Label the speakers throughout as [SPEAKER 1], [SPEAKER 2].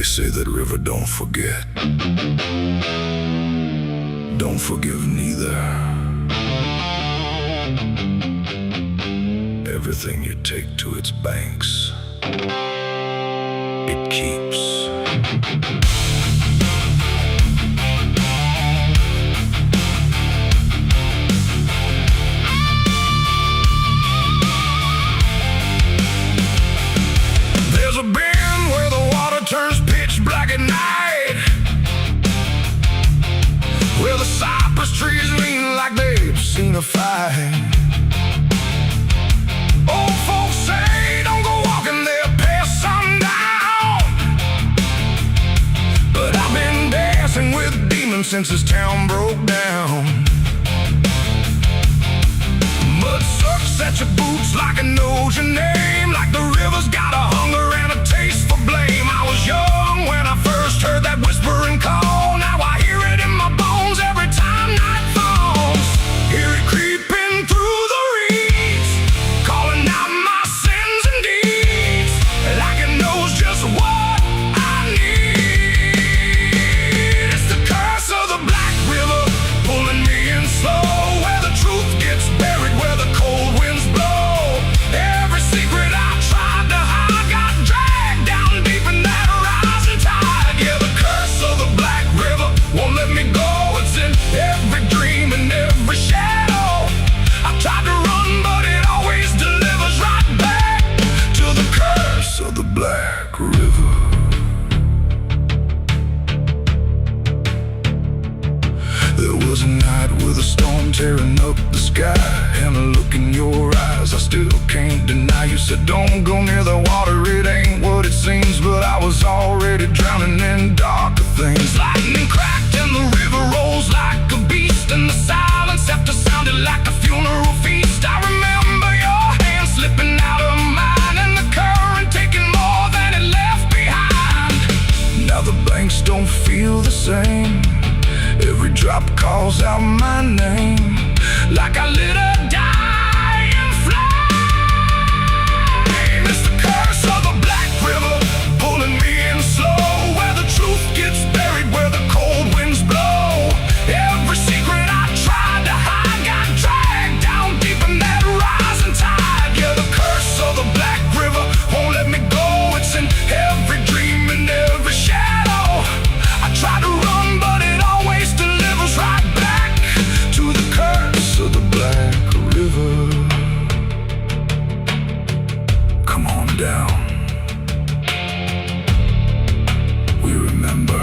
[SPEAKER 1] They say that river don't forget, don't forgive neither. Everything you take to its banks, it keeps. There's a bend where the water turns pitch black at night, where the cypress trees lean like they've seen a fight. Old folks say don't go walking there past sundown, but I've been dancing with demons since this town broke down. Mud sucks at your boots like it knows your name, like the river's got a hunger and a taste for blame. I was young when I first heard that whispering call. Now I hear it in my bones every time night falls. Hear it creeping through the reeds, calling out my sins and deeds, like it knows just what I need. It's the curse of the Black River, pulling me in slow, where the truth gets buried, where the cold winds blow. Every secret I tried to hide got dragged down deep in that rising tide. Yeah, the curse of the Black River won't let me go. It's in every dream and every shadow. I tried to run, but it always delivers right back to the curse of the Black River. There was a night with a storm tearing up the sky, and a look in your eyes I still can't deny. You said don't go near the water, it ain't what it seems, but I was already drowning in darker things. Lightning cracked and the river rolls like a beast, and the silence after sounded like a funeral feast. I remember your hand slipping out of mine, and the current taking more than it left behind. Now the banks don't feel the same, every drop calls out my name, like I lit a dying flame. It's the curse of the Black River, pulling me in slow, where the truth gets buried, where the cold winds blow. Every secret I tried to hide got dragged down deep in that rising tide. Yeah, the curse of the Black River won't let me go. It's in every dream and every shadow. I try to run, but it always delivers right back to the curse of the Black River. Come on down, we remember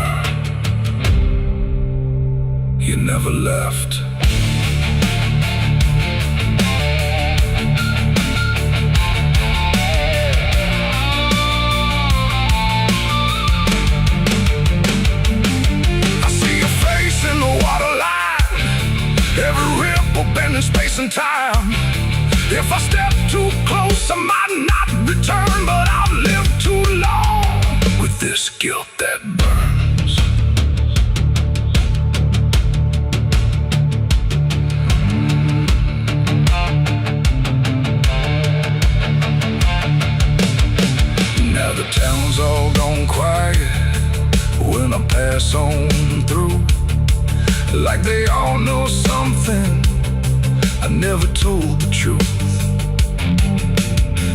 [SPEAKER 1] you never left. I see your face in the waterline, every ripple bending space and time. If I step too close, I might not return, but I've lived too long with this guilt that burns. Now the town's all gone quiet when I pass on through, like they all know something I never told the truth.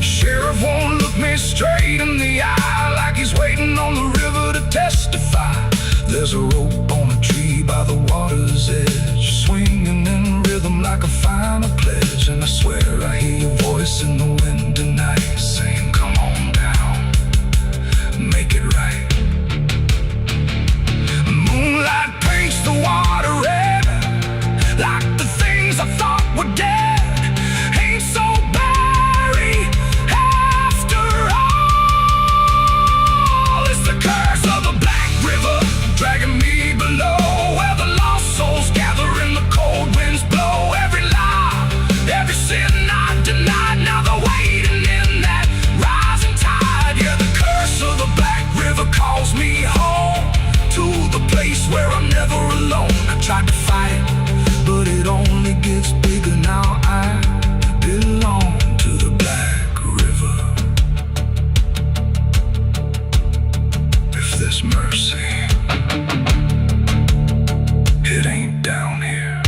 [SPEAKER 1] Sheriff won't look me straight in the eye, like he's waiting on the river to testify. There's a rope on a tree by the water's edge, swinging in rhythm like a final pledge. And I swear I hear your voice in the wind tonight, saying come on down, make it right. Moonlight paints the water red, like the things I thought were dead ain't so buried after all. It's the curse of the Black River, dragging me mercy. It ain't down here.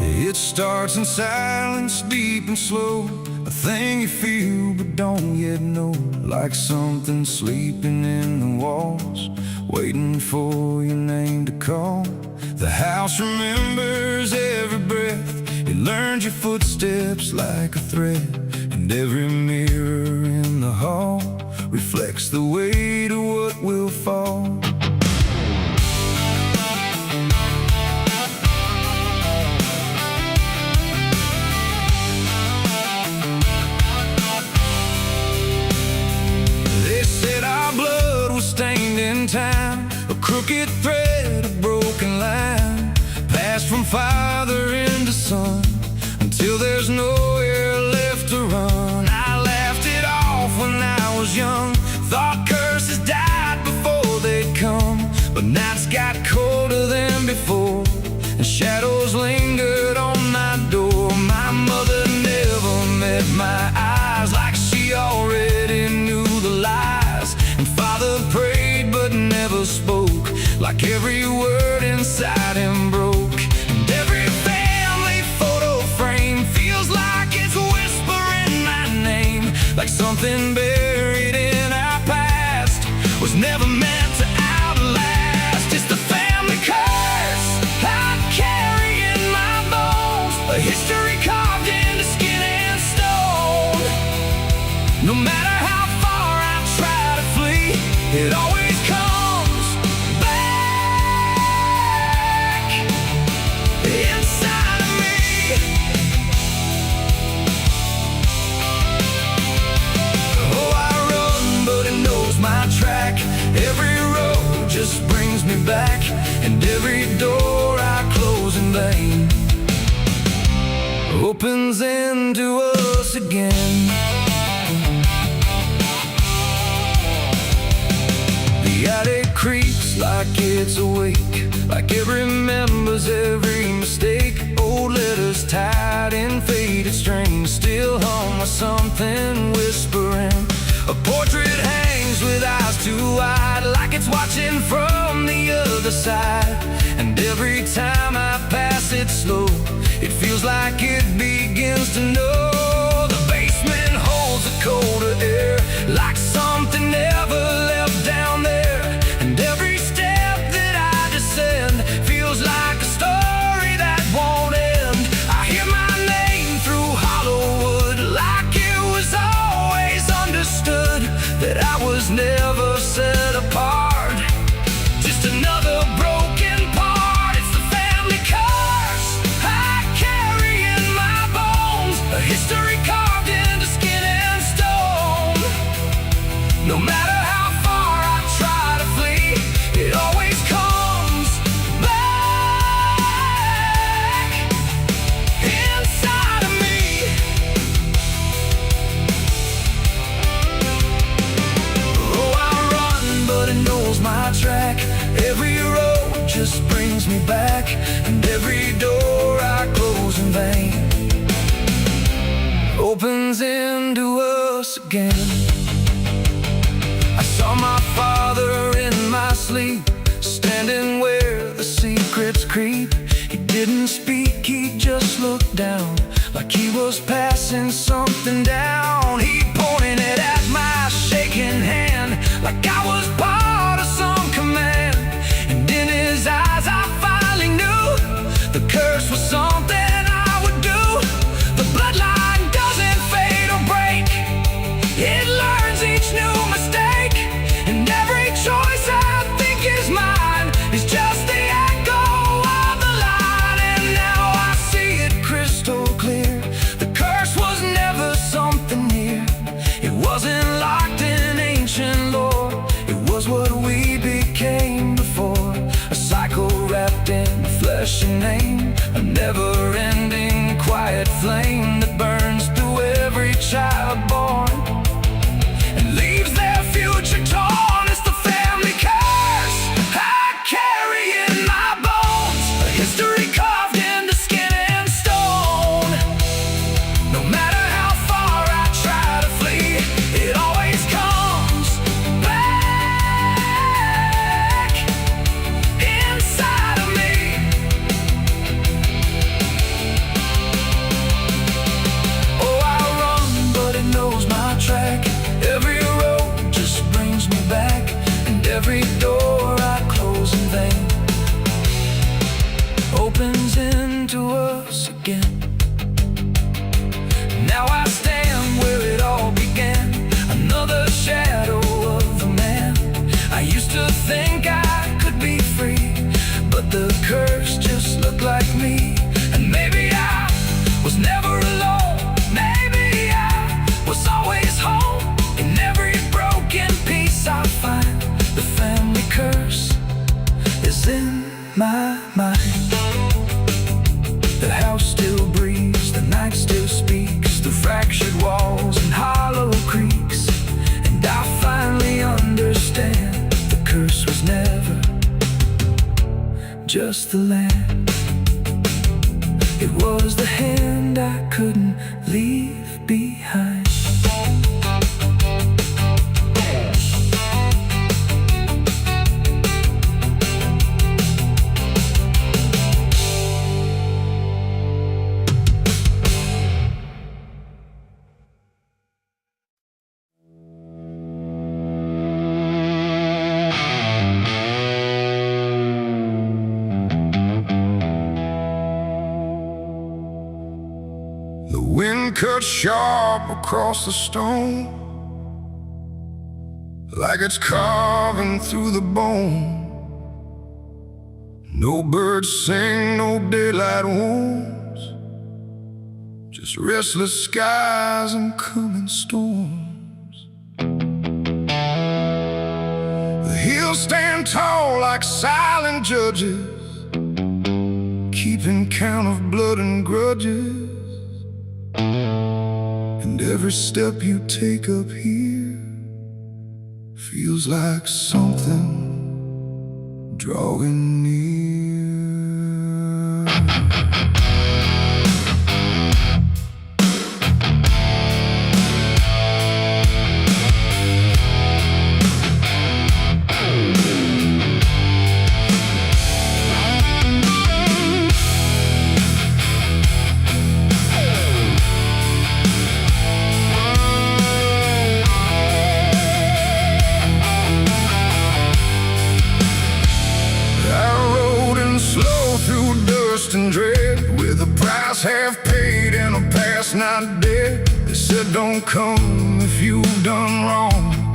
[SPEAKER 1] It starts in silence, deep and slow, a thing you feel but don't yet know. Like something sleeping in the walls, waiting for your name to call. The house remembers every breath, it learns your footsteps like a thread. And every mirror in the hall reflects the weight of what will fall. Stained in time, a crooked thread, a broken line, passed from father into son, until there's nowhere left to run. I laughed it off when I was young, thought curses died before they'd come. But nights got colder than before, and shadows lingered on my door. My mother never met my eyes, like she already knew the lies. And father prayed but never spoke, like every word inside him broke. And every family photo frame feels like it's whispering my name, like something buried in our past was never meant to outlast. It's the family curse I carry in my bones, a history carved into skin and stone. No matter how far I try to flee, it always comes back inside of me. Oh, I run, but it knows my track. Every road just brings me back, and every door I close in vain opens into us again. The attic creaks like it's awake, like it remembers every mistake. Old letters tied in faded strings, still hum with something whispering. A portrait hangs with eyes too wide, like it's watching from the other side. And every time I pass it slow, it feels like it begins to know. The basement holds a colder air, like something never left down there. And every step that I descend feels like a story that won't end. I hear my name through Hollywood, like it was always understood that I was never set apart, just another broken part. It's the family curse I carry in my bones, a history carved into skin and stone. No matter how far I try to flee, it always comes back inside of me. Oh, I run, but it knows my track. Every road just brings me back, and every door I close in vain opens into us again. I saw my father in my sleep, standing where the secrets creep. He didn't speak, he just looked down, like he was passing something down. He pointed it at my shaking hand, like I was part of some command. And in his eyes I finally knew the curse was something I would do. The bloodline doesn't fade or break, it learns each new mistake. And every choice I think is mine is just the echo name, a never-ending quiet flame that burns through every child born and leaves their future torn. It's the family curse I carry in my bones, a history carved into skin and stone. No matter how far I try to flee, it always comes back inside of me. Oh, I run, but it knows my track. Every road just brings me back, and every door I close in vain opens into us again. Now I stand where it all began, another shadow of the man. I used to think I could be free, but the curse just looked like me. And maybe I was never alone, maybe I was always home. In every broken piece I find, the family curse is in my mind. The house still breathes, the night still speaks through fractured walls and hollow creaks. And I finally understand the curse was never just the land. It was the hand I couldn't leave behind. The wind cut sharp across the stone, like it's carving through the bone. No birds sing, no daylight wounds, just restless skies and coming storms. The hills stand tall like silent judges, keeping count of blood and grudges. And every step you take up here feels like something drawing near. And dread, with a price half paid and a past not dead. They said don't come if you've done wrong.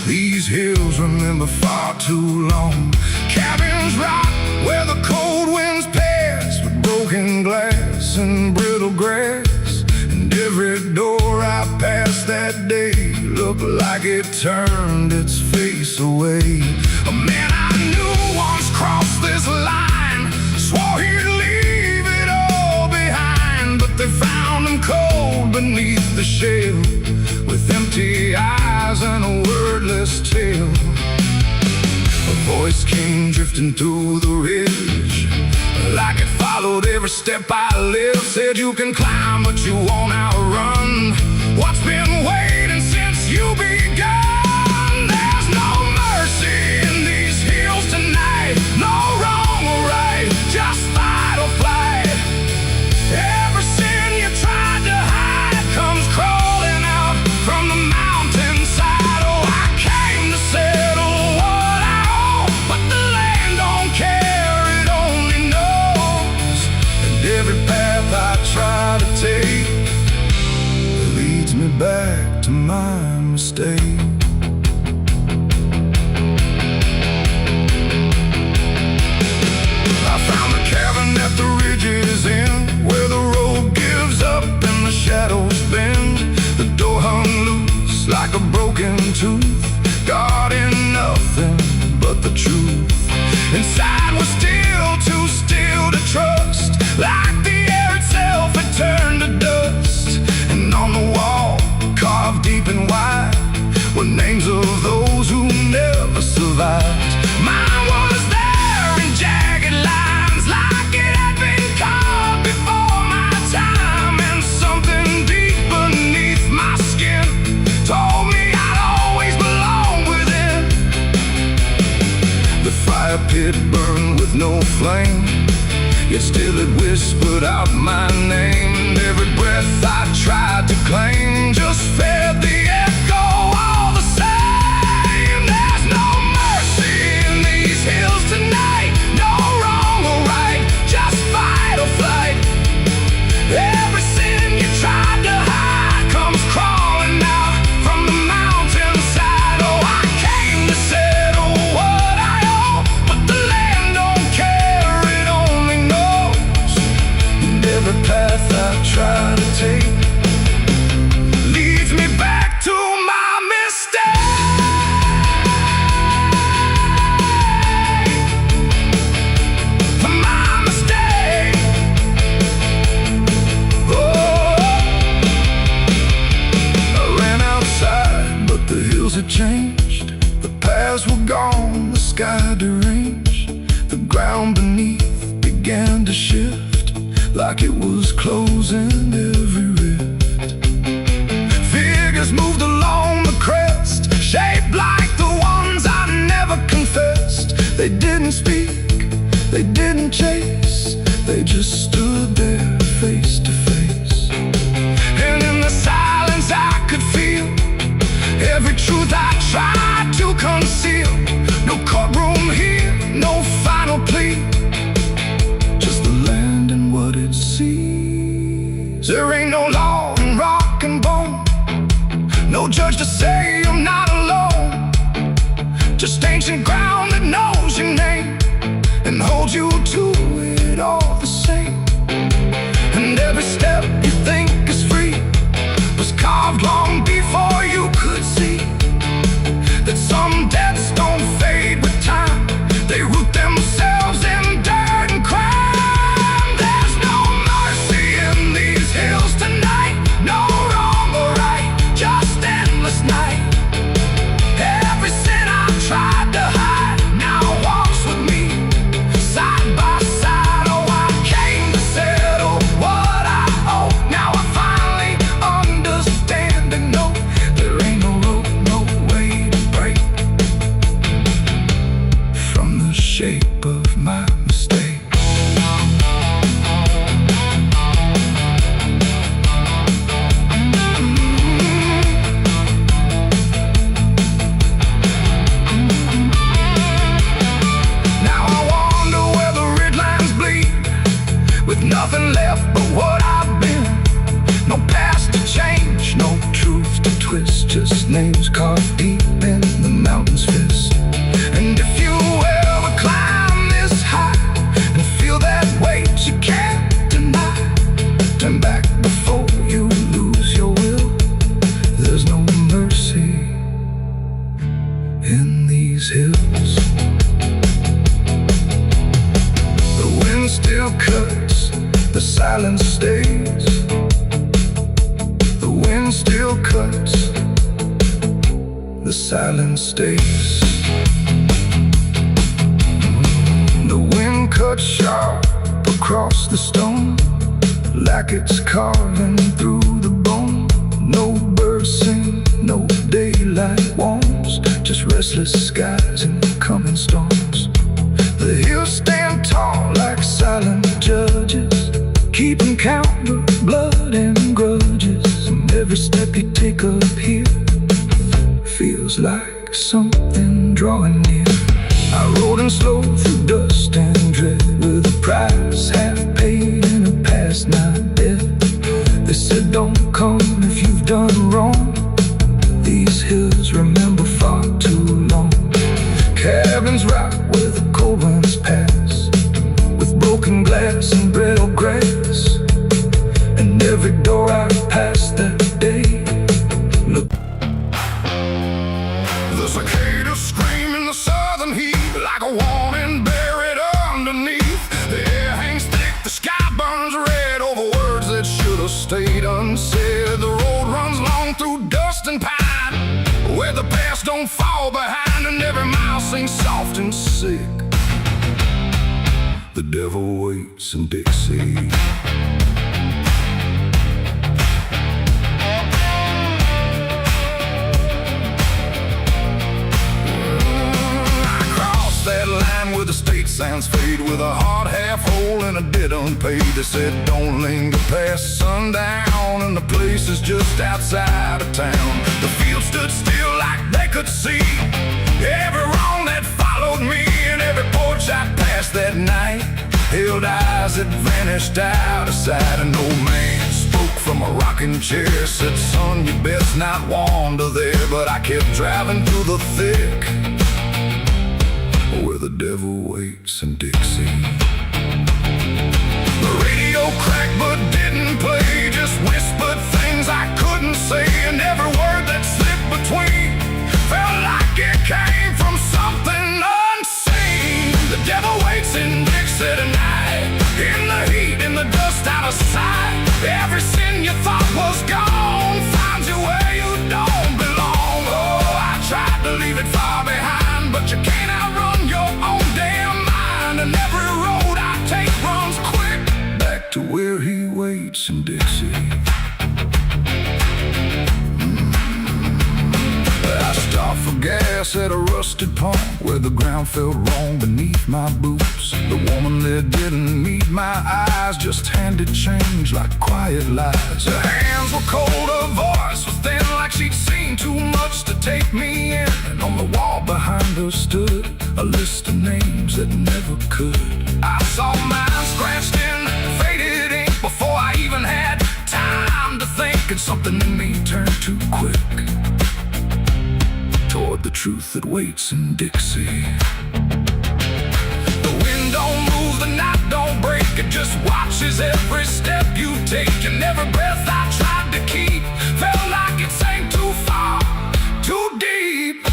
[SPEAKER 1] These hills remember far too long. Cabins rock where the cold winds pass, with broken glass and brittle grass. And every door I passed that day looked like it turned its face away. A man I knew once crossed this line, swore he'd leave it all behind, but they found him cold beneath the shell, with empty eyes and a wordless tale. A voice came drifting through the ridge, like it followed every step I lived. Said you can climb, but you won't outrun what's been waiting since you begun. There's no mercy in these hills tonight, no wrong or right, just fight or flight. Every sin you tried to hide comes crawling out from the mountainside. Oh, I came to settle what I owe, but the land don't care, it only knows. And every path I try to take leads me back to my mistake. I found a cabin at the ridge's end, where the road gives up and the shadows bend. The door hung loose like a broken tooth, guarding nothing but the truth. Inside was still too still to trust. like the air itself had turned to dust. And on the wall, carved deep and wide, were names of those who never survived. Mine was there in jagged lines, like it had been carved before my time. And something deep beneath my skin told me I'd always belong within. The fire pit burned with no flame, yet still it whispered out my name. And every breath I tried to claim just fed the echo all the same. There's no mercy in these hills tonight, no wrong or right, just fight or flight. Every sin you tried to hide comes crawling out from the mountainside. Oh, I came to settle what I owe, but the land don't care, it only knows. And every path I try to take leads me back to my mistake. My mistake. Oh, I ran outside, but the hills had changed. The paths were gone, the sky deranged. The ground beneath began to shift, like it was closing every rift. Figures moved along the crest, shaped like the ones I never confessed. They didn't speak, they didn't chase, they just stood there face to face. And in the silence I could feel every truth I tried to conceal. No courtroom here, no final plea, just the land and what it sees. There ain't no law in rock and bone, no judge to say I'm not alone. Just ancient ground that knows your name and holds you to it all the same. And every step you think is free was carved long before you could see that some debts don't fade with time, they root themselves in dirt and crime. There's no mercy in these hills tonight, no wrong or right, just endless night. Every sin I tried to hide now walks with me, side by side. Oh, I came to settle what I owe. Now I finally understand and know there ain't no rope, no way to break from the shape of my mistake. Now I wonder where the red lines bleed, with nothing left but what I've been. No past to change, no truth to twist, just names carved deep in the mountain's fist. And if you ever climb this high and feel that weight you can't deny, turn back before you lose your will. There's no mercy in these hills. The wind still cuts, the silence stays. The wind still cuts, the silence stays. The wind cuts sharp across the stone, like it's carving through the bone. No birds sing, no daylight warms, just restless skies and coming storms. The hills stand tall like silent judges, keeping count of blood and grudges. And every step you take up here feels like something drawing near. I rode in slow through dust and dread, with a price half paid and a past not dead. They said don't come if you've done wrong, these hills remember far too long. fall behind, and every mile sings soft and sick. The devil waits in Dixie. That line where the state signs fade, with a hard half hole and a debt unpaid. They said don't linger past sundown, and the place is just outside of town. The field stood still like they could see every wrong that followed me, and every porch I passed that night held eyes that vanished out of sight. An old man spoke from a rocking chair, said, son, you best not wander there. But I kept driving through the thick, where the devil waits in Dixie. The radio cracked but didn't play, just whispered things I couldn't say, and every word that slipped between felt like it came from something unseen. The devil waits in Dixie tonight, in the heat, in the dust, out of sight. Every sin you thought was gone finds you where you don't belong. Oh, I tried to leave it far behind, but you can't outrun your own damn mind. And every road I take runs quick back to where he waits in Dixie. I stopped for gas at a rusted pump where the ground felt wrong beneath my boots. The woman there didn't meet my eyes, just handed change like quiet lies. Her hands were cold, her voice was thin, like she'd seen too much to take me in. And on the wall behind her stood a list of names that never could. I saw mine scratched in faded ink before I even had time to think, and something in me turned too quick toward the truth that waits in Dixie. The wind don't move, the night don't break, it just watches every step you take. And every breath I tried to keep felt like it sank too far, too deep.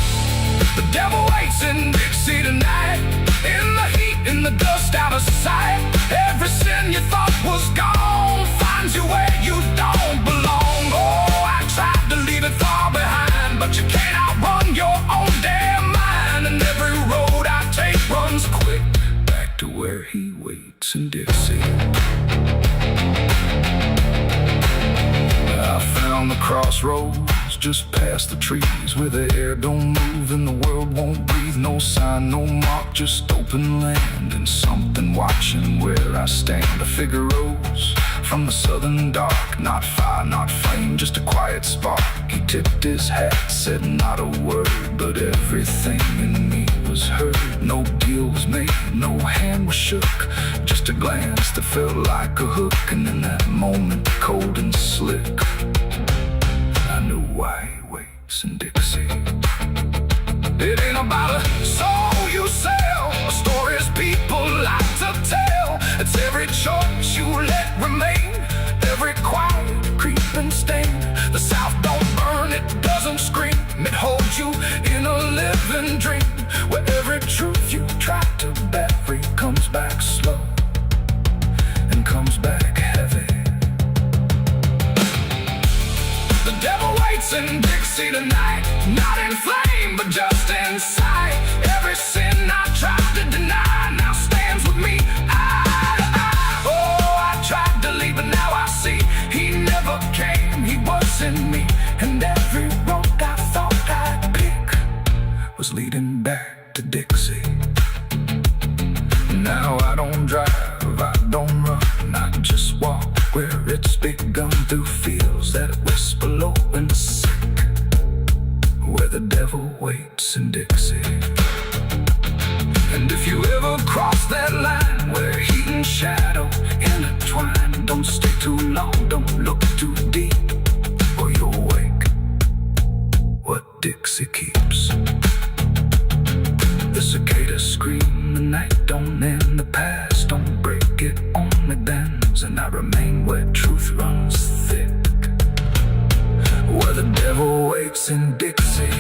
[SPEAKER 1] The devil waits in Dixie tonight, in the heat, in the dust, out of sight. Every sin you thought was gone finds you where you don't belong. Oh, I tried to leave it far behind, but you can't outrun your own damn mind. And every road I take runs quick back to where he waits in Dixie. I found the crossroads just past the trees, where the air don't move and the world won't breathe. No sign, no mark, just open land, and something watching where I stand. A figure rose from the southern dark, not fire, not flame, just a quiet spark. He tipped his hat, said not a word, but everything in me was heard. No deal was made, no hand was shook, just a glance that felt like a hook. And in that moment, cold and slick, I knew why he waits in Dixie. It ain't about a soul you sell, or stories people like to tell. It's every choice you let remain, every quiet creeping stain. The South don't burn, it doesn't scream, it holds you in a living dream, where every truth you try to bury comes back slow and comes back heavy. The devil waits in Dixie tonight, not in flame, but just in sight. Every sin I tried to deny now stands with me eye to eye. Oh, I tried to leave, but now I see he never came, he was in me. And every road I thought I'd pick was leading back to Dixie. Now I don't drive, I don't run, I just walk where it's begun, through fields that whisper low and sick, where the devil waits in Dixie. And if you ever cross that line where heat and shadow intertwine, don't stay too long, don't look too deep, or you'll wake what Dixie keeps. The cicadas scream, the night don't end, the past don't break, it only bends. And I remain where truth runs thick, where the devil waits in Dixie.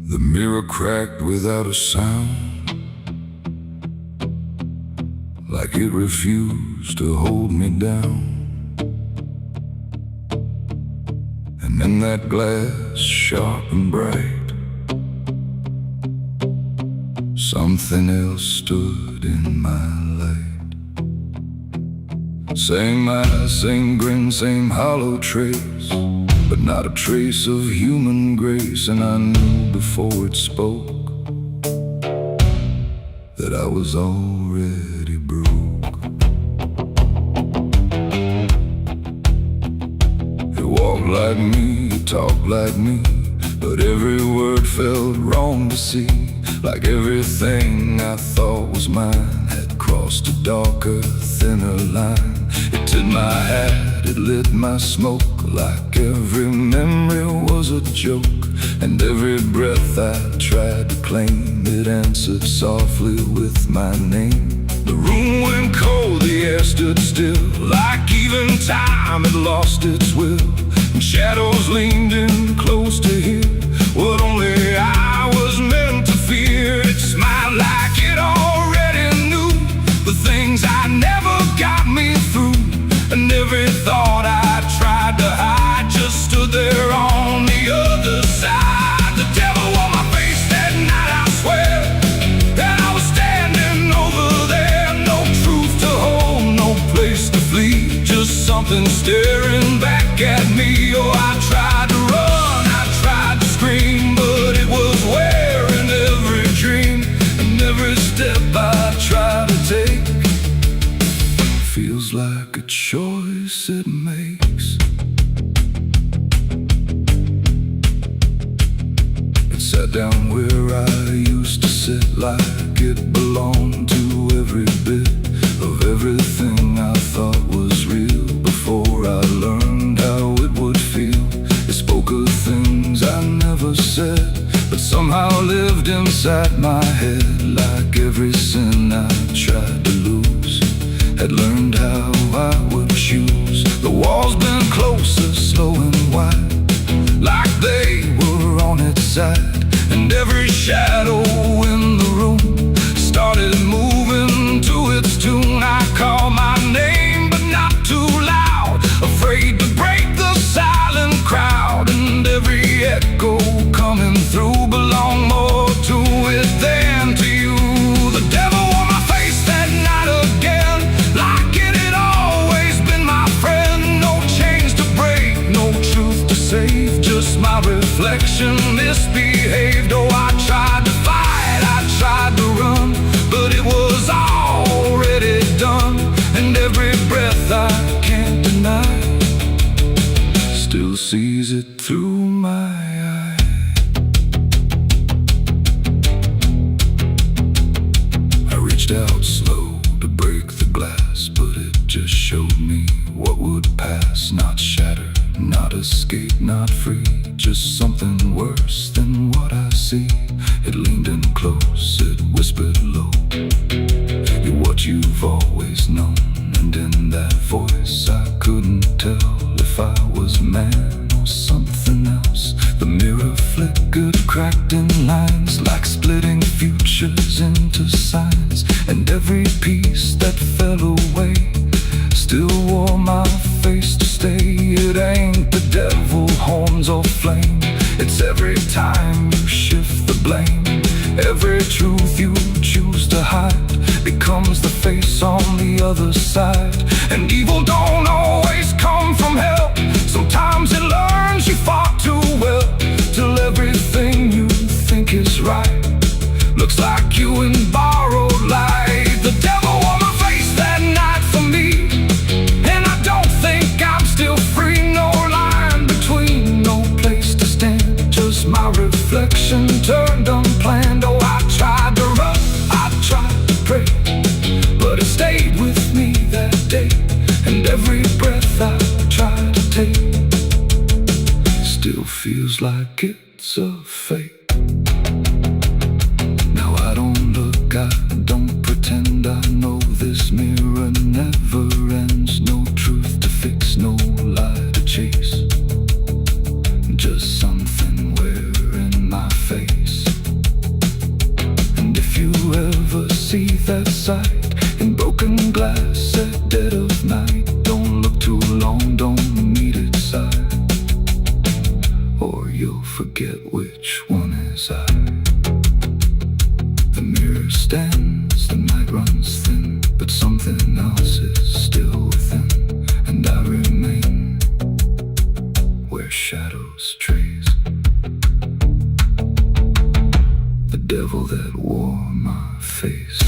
[SPEAKER 1] The mirror cracked without a sound, like it refused to hold me down. And in that glass, sharp and bright, something else stood in my light. Same eyes, same grin, same hollow trace, but not a trace of human grace. And I knew before it spoke that I was already broke. It walked like me, it talked like me, but every word felt wrong to see. Like everything I thought was mine had crossed a darker, thinner line. It did my hat, it lit my smoke, like every memory was a joke. And every breath I tried to claim, it answered softly with my name. The room went cold, the air stood still, like even time had lost its will. And shadows leaned in close to hear what only I was meant to fear. It smiled like it already knew the things I never got me through. And every thought I tried to hide just stood there on the other side. The devil on my face that night, I swear, and I was standing over there. No truth to hold, no place to flee, just something staring back at me. Oh, I tried to run, I tried to scream, but it was wearing every dream. And every step I try to take feels like a choice it makes. It sat down where I used to sit, like it belonged to every bit of everything I thought was real. Before I learned how it would feel, it spoke of things I never said, but somehow lived inside my head. Like every sin I tried to lose, had learned how I would choose. The walls bent closer, slow and wide, like they were on its side. And every shadow in the room started moving to its tune. I called my name, but not too loud, afraid to break the silent crowd. And every echo coming through belonged more to it than to you. The devil on my face that night again, like it had always been my friend. No chains to break, no truth to save, just my reflection misbehaved. Oh, I tried to fight, I tried to run, but it was already done. And every breath I can't deny still sees it through my eye. I reached out slow to break the glass, but it just showed me what would pass. Not shatter, not escape, not free, just something worse than what I see. It leaned in close, it whispered low, you're what you've always known. And in that voice I couldn't tell if I was man or something else. The mirror flickered, cracked in lines, like splitting futures into signs. And every piece that fell away still wore my face to stay. It ain't the devil, horns or flame, it's every time you shift the blame. Every truth you choose to hide becomes the face on the other side. And evil don't always come from hell, sometimes it learns you fought too well, till everything you think is right looks like you in borrowed light. The devil on my face that night for me, and I don't think I'm still free. No line between, no place to stand, just my reflection turned unplanned. Oh, I tried to run, I tried to pray, but it stayed with me that day. And every breath I try to take still feels like it's a fake. Now I don't look, I don't pretend, I know this mirror never ends. No truth to fix, no lie to chase, just something wearing my face. sight in broken glass at dead of night. Don't look too long, don't meet its side, or you'll forget which one is I. The mirror stands, the night runs thin, but something else is still within, and I remain where shadows trace the devil that wore my face.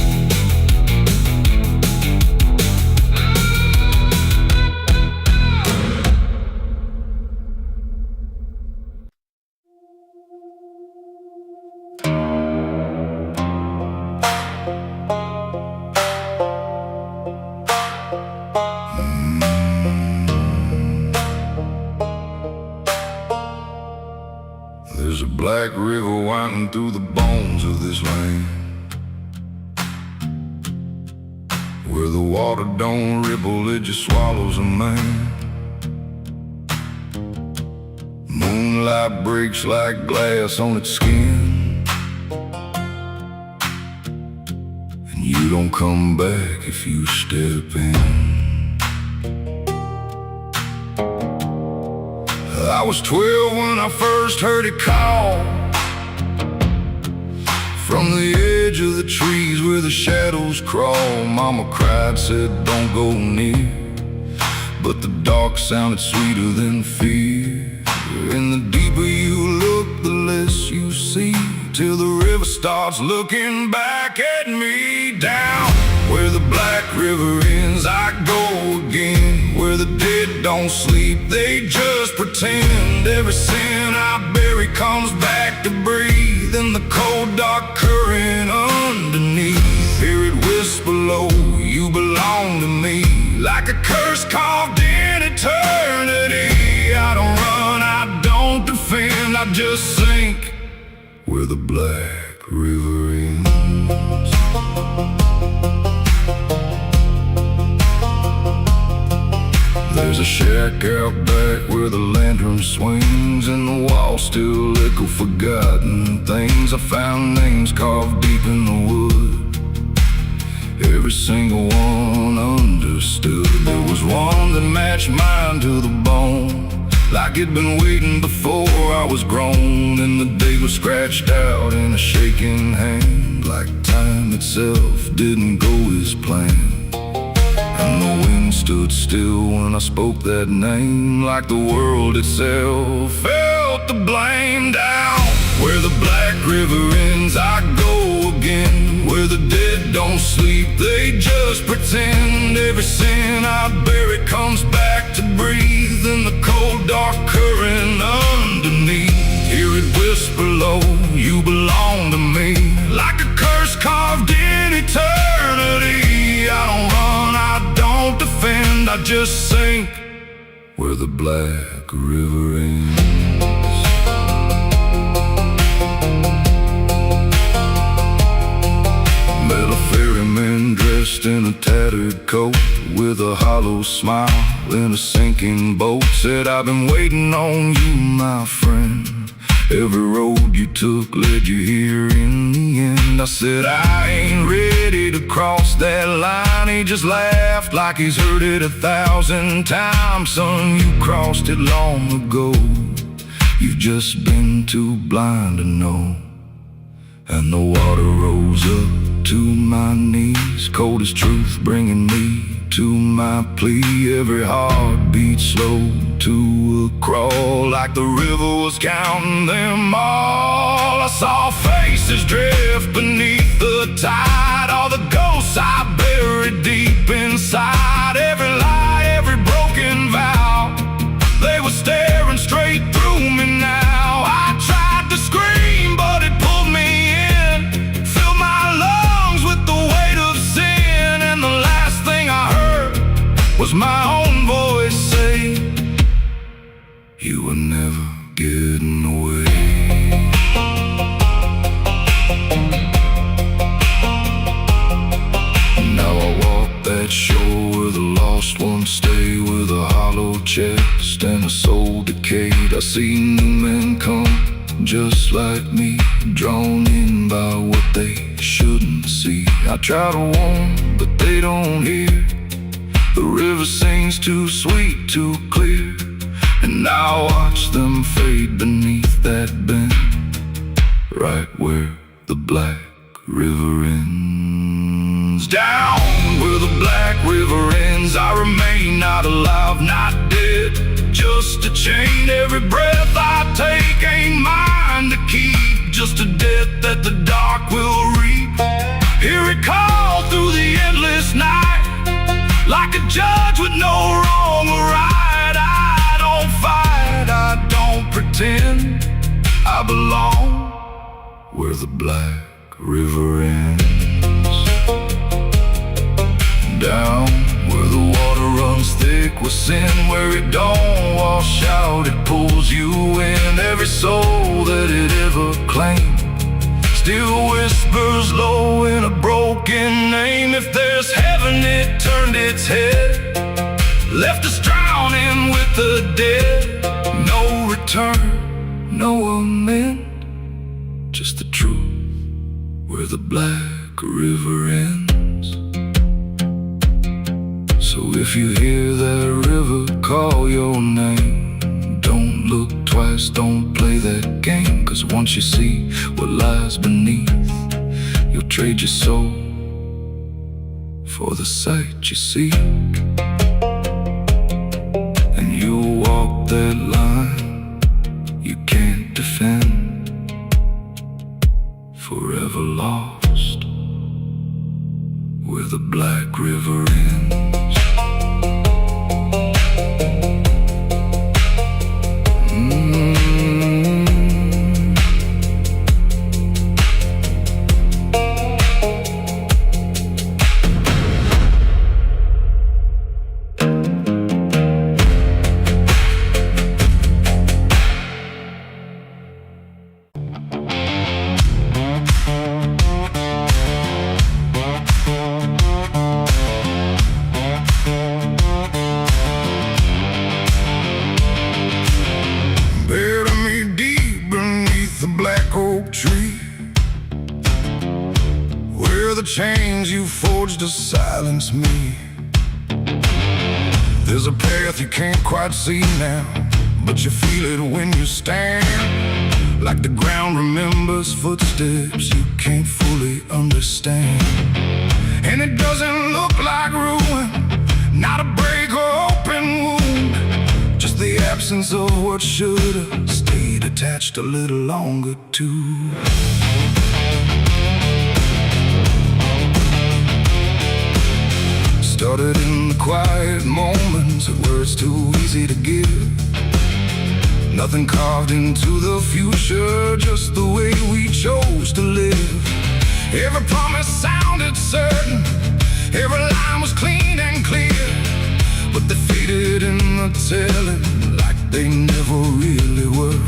[SPEAKER 1] There's a black river winding through the bones of this land, where the water don't ripple, it just swallows a man. Moonlight breaks like glass on its skin, and you don't come back if you step in. I was 12 when I first heard it call from the edge of the trees where the shadows crawl. Mama cried, said don't go near, but the dark sounded sweeter than fear. And the deeper you look, the less you see, till the river starts looking back at me. Down where the black river ends, I go again, where the dead don't sleep, they just pretend. Every sin I bury comes back to breathe in the cold dark current underneath. Hear it whisper low, you belong to me, like a curse carved in eternity. I don't run, I don't defend, I just sink where the black river ends. There's a shack out back where the lantern swings, and the walls still echo forgotten things. I found names carved deep in the wood, every single one understood. There was one that matched mine to the bone, like it'd been waiting before I was grown. And the day was scratched out in a shaking hand, like time itself didn't go as planned. And the wind stood still when I spoke that name, like the world itself felt the blame. Down where the black river ends, I go again, where the dead don't sleep, they just pretend. Every sin I bury comes back to breathe in the cold dark current underneath. Hear it whisper low, you belong to me, like a curse carved in eternity. I don't run, I don't defend, I just sink where the black river ends. Met a ferryman dressed in a tattered coat, with a hollow smile in a sinking boat. Said, I've been waiting on you, my friend. Every road you took led you here in the end. I said, I ain't ready to cross that line. He just laughed like he's heard it 1,000 times. Son, you crossed it long ago, you've just been too blind to know. And the water rose up to my knees, cold as truth, bringing me to my plea. Every heartbeat slow to a crawl, like the river was counting them all. I saw faces drift beneath the tide, all the ghosts I buried deep inside. Every lie, every broken vow, they were staring straight through me now. I tried to scream, but it pulled me in, filled my lungs with the weight of sin. And the last thing I heard was my own voice say, you were never getting away. Now I walk that shore where the lost ones stay, with a hollow chest and a soul decayed. I see new men come, just like me, drawn in by what they shouldn't see. I try to warn, but they don't hear. The river sings too sweet, too clear, and I watch them fade beneath that bend, right where the black river ends. Down where the black river ends, I remain not alive, not dead, just a chain. Every breath I take ain't mine to keep, just a death that the dark will reap. Hear it call through the endless night, like a judge with no wrong or right. I don't fight, I don't pretend, I belong where the black river ends. Down where the water runs thick with sin, where it don't wash out, it pulls you in. Every soul that it ever claimed still whispers low in a broken name. If there's heaven, it turned its head, left us drowning with the dead. No return, no amend, just the truth where the black river ends. So if you hear that river call your name, don't look twice, don't play that game. Cause once you see what lies beneath, you'll trade your soul for the sight you seek. And you'll walk that line you can't defend, forever lost where the black river ends. The chains you forged to silence me. There's a path you can't quite see now, but you feel it when you stand. Like the ground remembers footsteps you can't fully understand. And it doesn't look like ruin, not a break or open wound, just the absence of what should've stayed attached a little longer too. Started in the quiet moments where it's too easy to give. Nothing carved into the future, just the way we chose to live. Every promise sounded certain, every line was clean and clear, but they faded in the telling like they never really were.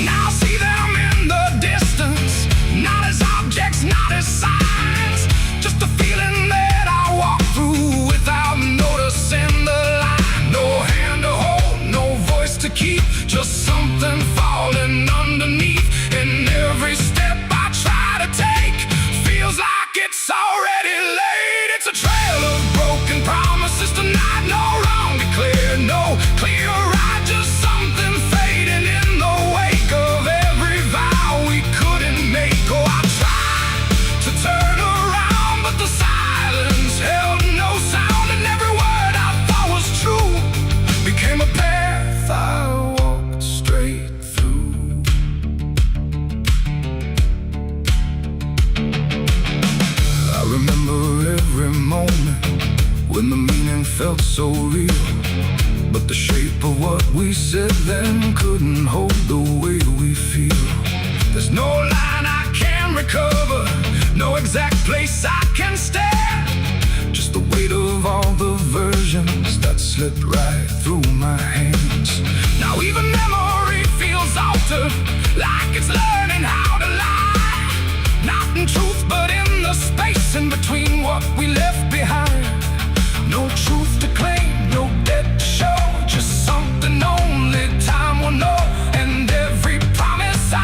[SPEAKER 1] Now I see them in the distance, not as objects, not as signs, just a feeling that I walk through without noticing the line. No hand to hold, no voice to keep, just something falling underneath. And every step I try to take feels like it's already late. It's a trail of broken promises tonight, no wrong declared, no clear right, just something fading in the wake of every vow we couldn't make. Oh, I tried to turn around, but the silence held no sound, and every word I thought was true became a path I walked straight through. I remember every moment when the meaning felt so real, but the shape of what we said then couldn't hold the way we feel. There's no line I can recover, no exact place I can stand, just the weight of all the versions that slipped right through my hands. Now even memory feels altered, like it's learning how to lie, not in truth but in the space in between what we left behind. No truth to claim, no debt to show, just something only time will know. And every promise I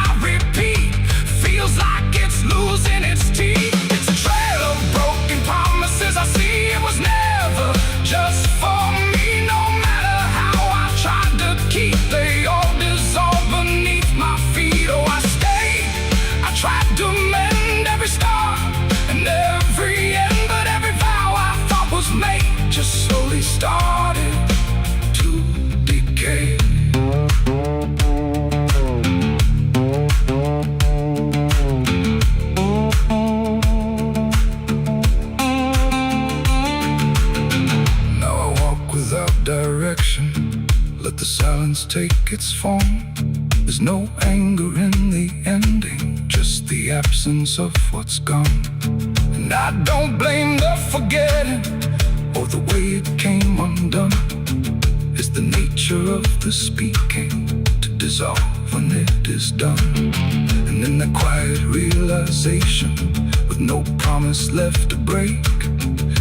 [SPEAKER 1] take its form. There's no anger in the ending, just the absence of what's gone. And I don't blame the forgetting or the way it came undone. It's the nature of the speaking to dissolve when it is done. And in the quiet realization, with no promise left to break,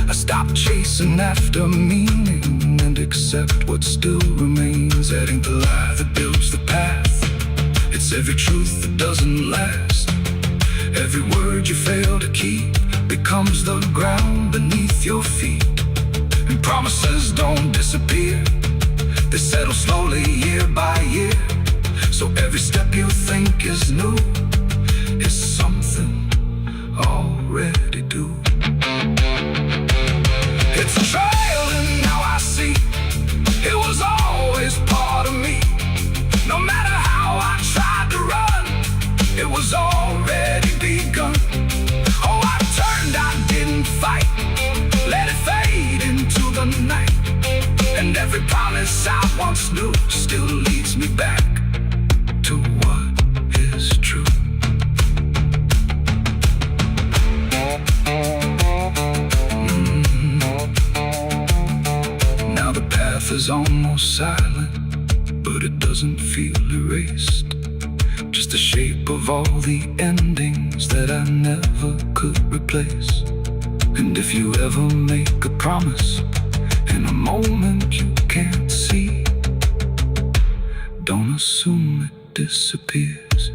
[SPEAKER 1] I stop chasing after meaning and accept what still remains. That ain't the lie that builds the path. It's every truth that doesn't last. Every word you fail to keep becomes the ground beneath your feet. And promises don't disappear, they settle slowly year by year. So every step you think is new is something already due. It's a trial and now I see it was always part of me. No matter how I tried to run, it was already begun. Oh, I turned, I didn't fight, let it fade into the night. And every promise I once knew still leads me back to what is true. Now the path is almost silent, but it doesn't feel erased. Just the shape of all the endings that I never could replace. And if you ever make a promise in a moment you can't see, don't assume it disappears.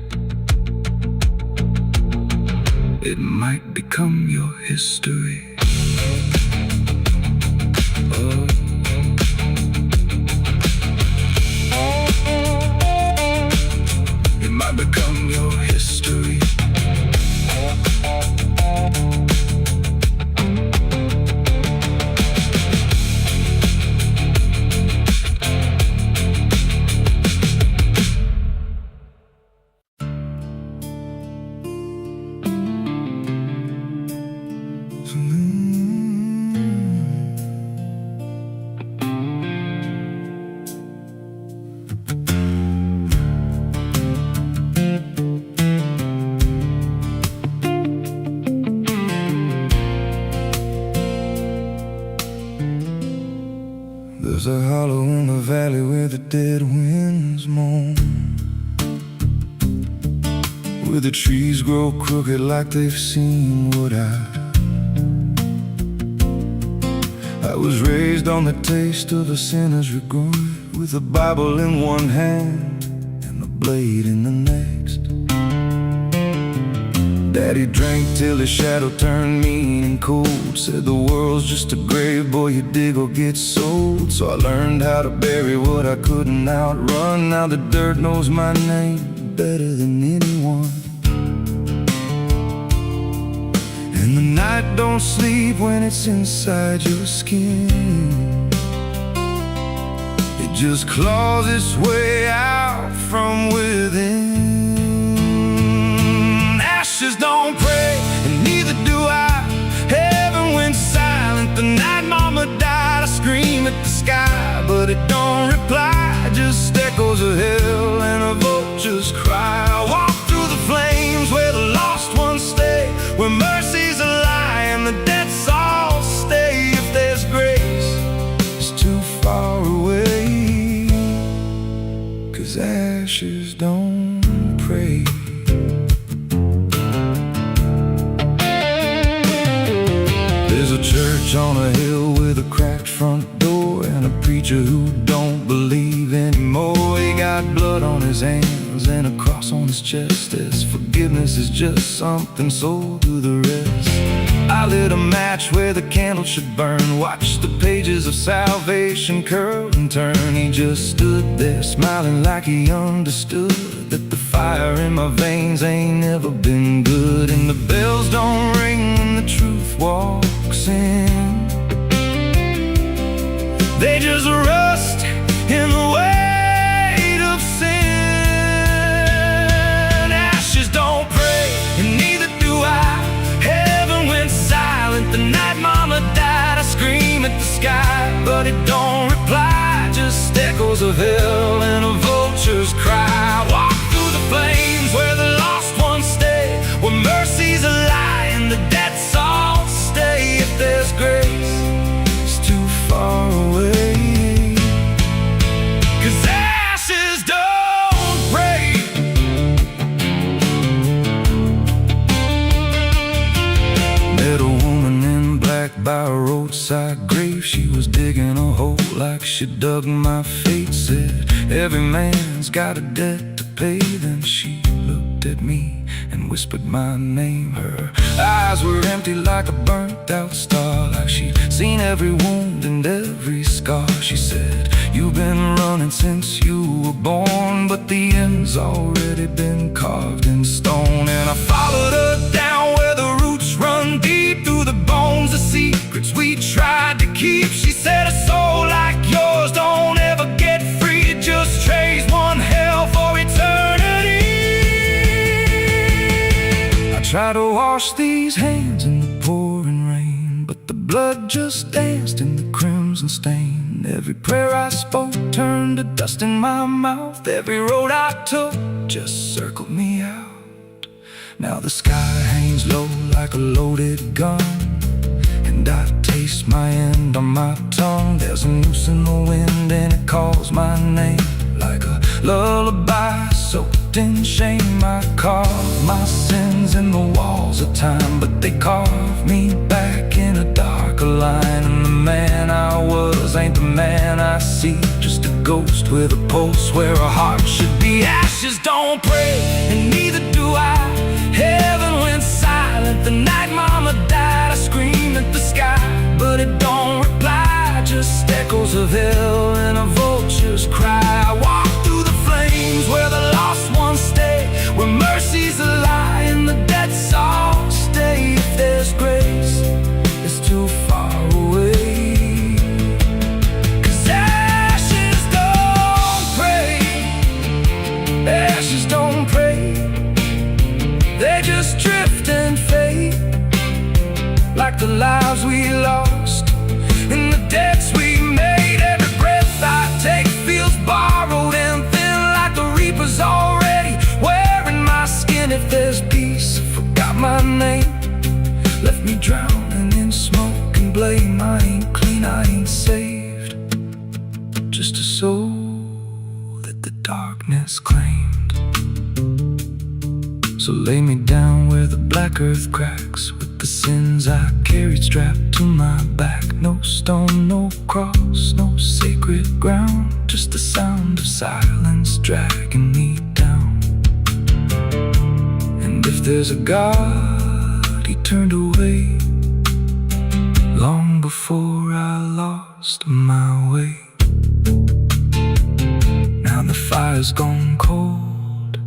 [SPEAKER 1] It might become your history. Oh. It might become your history. There's a hollow in the valley where the dead winds moan, where the trees grow crooked like they've seen what I was raised on the taste of a sinner's regret, with a Bible in one hand and a blade in the next. Daddy drank till his shadow turned mean and cold, said the world's just a grave, boy, you dig or get sold. So I learned how to bury what I couldn't outrun. Now the dirt knows my name better than anyone. And the night don't sleep when it's inside your skin. It just claws its way out from within. Ashes don't pray, and neither do I. Heaven went silent the night mama died. I scream at the sky, but it don't reply. Just echoes of hell and a vulture's cry. I walk through the flames where the lost ones stay, where mercy's a lie and the death's all stay. If there's grace, it's too far away, 'cause ashes don't pray. There's a church on a hill with a cracked front door, and a preacher who don't believe anymore. He got blood on his hands and a cross on his chest, as forgiveness is just something sold to the rest. I lit a match where the candle should burn, watched the pages of salvation curl and turn. He just stood there smiling like he understood that the fire in my veins ain't never been good. And the bells don't ring when the truth walks in, they just rust in the weight of sin. Ashes don't pray, and neither do I. Heaven went silent the night mama died. I scream at the sky, but it don't reply. Just echoes of hell and a voice by a roadside grave. She was digging a hole like she dug my fate. Said, every man's got a debt to pay. Then she looked at me and whispered my name. Her eyes were empty like a burnt out star, like she'd seen every wound and every scar. She said, you've been running since you were born, but the end's already been carved in stone. And I followed her down where the roots run deep through the bones, the secrets we tried to keep. She said, a soul like yours don't ever get free. It just trades one hell for eternity. I try to wash these hands in the pouring rain, but the blood just danced in the crimson stain. Every prayer I spoke turned to dust in my mouth. Every road I took just circled me out. Now the sky hangs low like a loaded gun, and I taste my end on my tongue. There's a noose in the wind and it calls my name like a lullaby soaked in shame. I carve my sins in the walls of time, but they carve me back in a darker line. And the man I was ain't the man I see, just a ghost with a pulse where a heart should be. Ashes don't pray, and neither do I. Heaven went silent the night mama died. I screamed at the sky, but it don't reply. Just echoes of hell and a vulture's cry. I walk through the flames where the lost ones stay, where mercy's a lie and the debts all stay. If there's grace, it's too far away. 'Cause ashes don't pray, ashes don't pray. They just drift and fade, like the lives we lost and the debts we made. Every breath I take feels borrowed and thin, like the reaper's already wearing my skin. If there's peace, I forgot my name, left me drowning in smoke and blame. I ain't clean, I ain't saved, just a soul that the darkness claimed. So lay me down where the black earth cracks, with the sins I carried strapped to my back. No stone, no cross, no sacred ground, just the sound of silence dragging me down. And if there's a God, he turned away long before I lost my way. Now the fire's gone cold,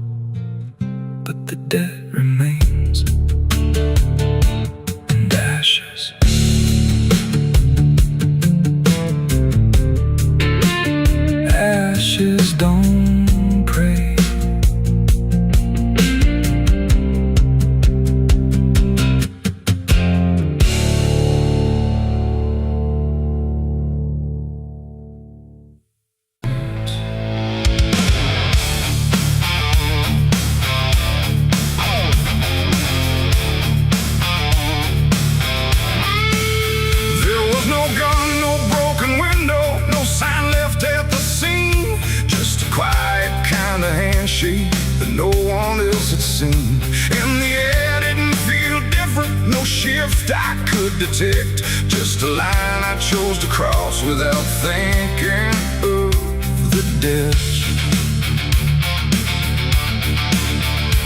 [SPEAKER 1] but the debt remains, and ashes. Ashes don't pray. That no one else had seen, and the air didn't feel different. No shift I could detect, just a line I chose to cross without thinking of the death.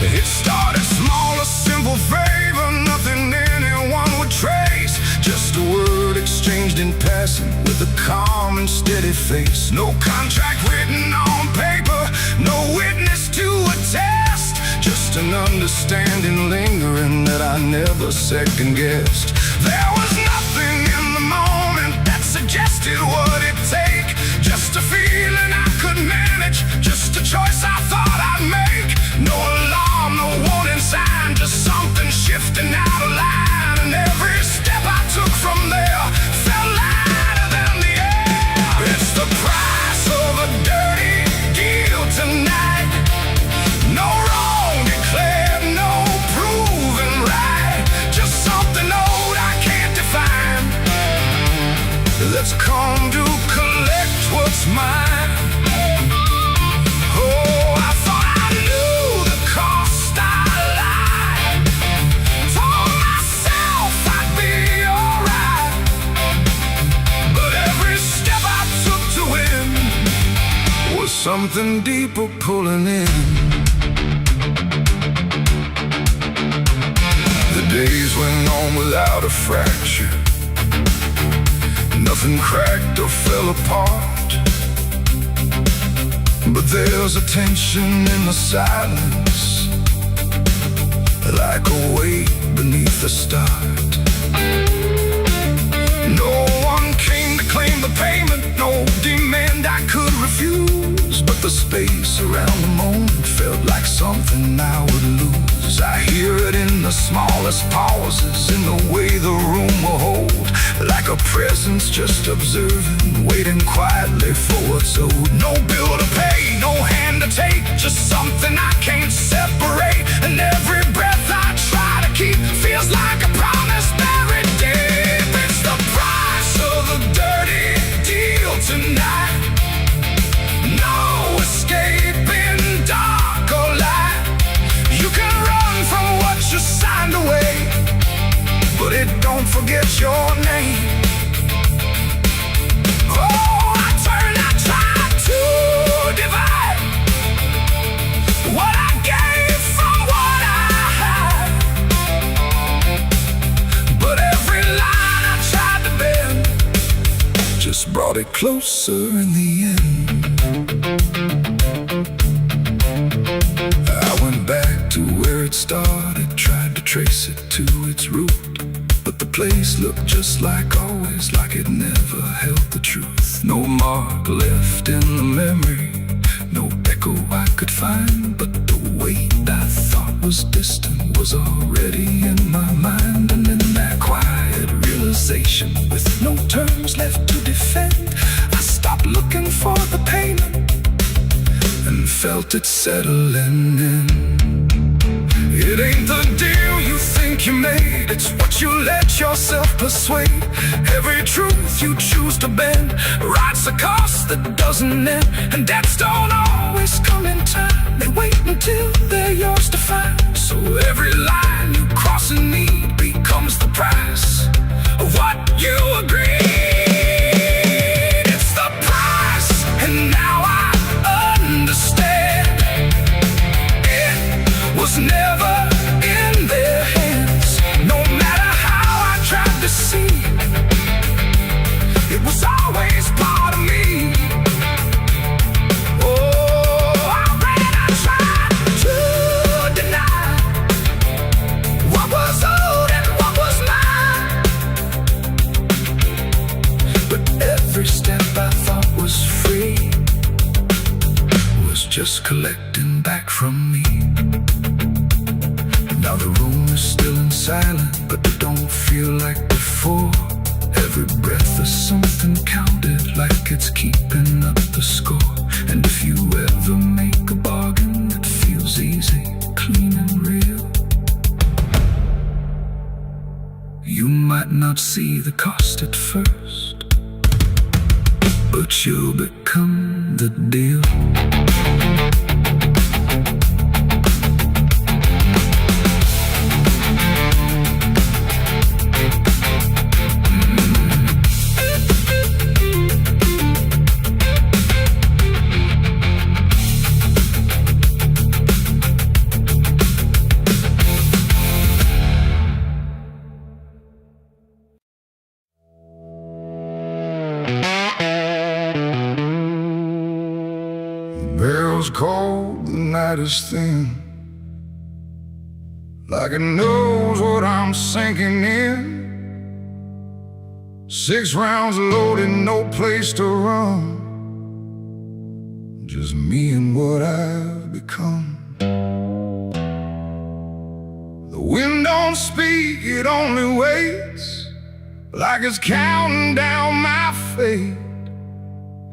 [SPEAKER 1] It started small, a simple favor, nothing anyone would trace, just a word exchanged in passing with a calm and steady face. No contract written on paper, no witness to attest, just an understanding lingering that I never second-guessed. There was nothing in the moment that suggested what it'd take, just a feeling I could manage, just a choice I thought I'd make. No alarm, no warning sign, just something shifting out of line. And every step I took from there felt lighter than the air. It's the price of a dirty deal tonight. No wrong declared, no proven right, just something old I can't define that's come to something deeper pulling in. The days went on without a fracture. Nothing cracked or fell apart. But there's a tension in the silence, like a weight beneath the start. No one came to claim the payment, no demand I could refuse. But the space around the moment felt like something I would lose. I hear it in the smallest pauses, in the way the room will hold, like a presence just observing, waiting quietly for what's owed. No bill to pay, no hand to take, just something I can't separate. And every breath I try to keep feels like a promise buried deep. It's the price of a dirty deal tonight. No escaping dark or light. You can run from what you signed away, but it don't forget your name. Oh, I try to divide what I gave from what I had. But every line I tried to bend just brought it closer in the end. I went back to where it started, tried to trace it to its root. But the place looked just like always, like it never held the truth. No mark left in the memory, no echo I could find. But the weight I thought was distant was already in my mind. And in that quiet realization, with no terms left to defend, I stopped looking for the payment and felt it settling in. It ain't the deal you think you made, it's what you let yourself persuade. Every truth you choose to bend writes a cost that doesn't end. And debts don't always come in time, they wait until they're yours to find. So every line you cross in need becomes the price of what you agreed. It's the price, and now I understand. It was never in their hands. No matter how I tried to see, it was always part of me. Oh, I tried to deny what was owed and what was mine. But every step I thought was free was just collecting back from me. Now the room is still and silent, but it don't feel like before. Every breath is something counted, like it's keeping up the score. And if you ever make a bargain that feels easy, clean and real, you might not see the cost at first, but you'll become the deal. Bell's cold, the night is thin, like it knows what I'm sinking in. 6 rounds loaded, no place to run, just me and what I've become. The wind don't speak, it only waits, like it's counting down my fate.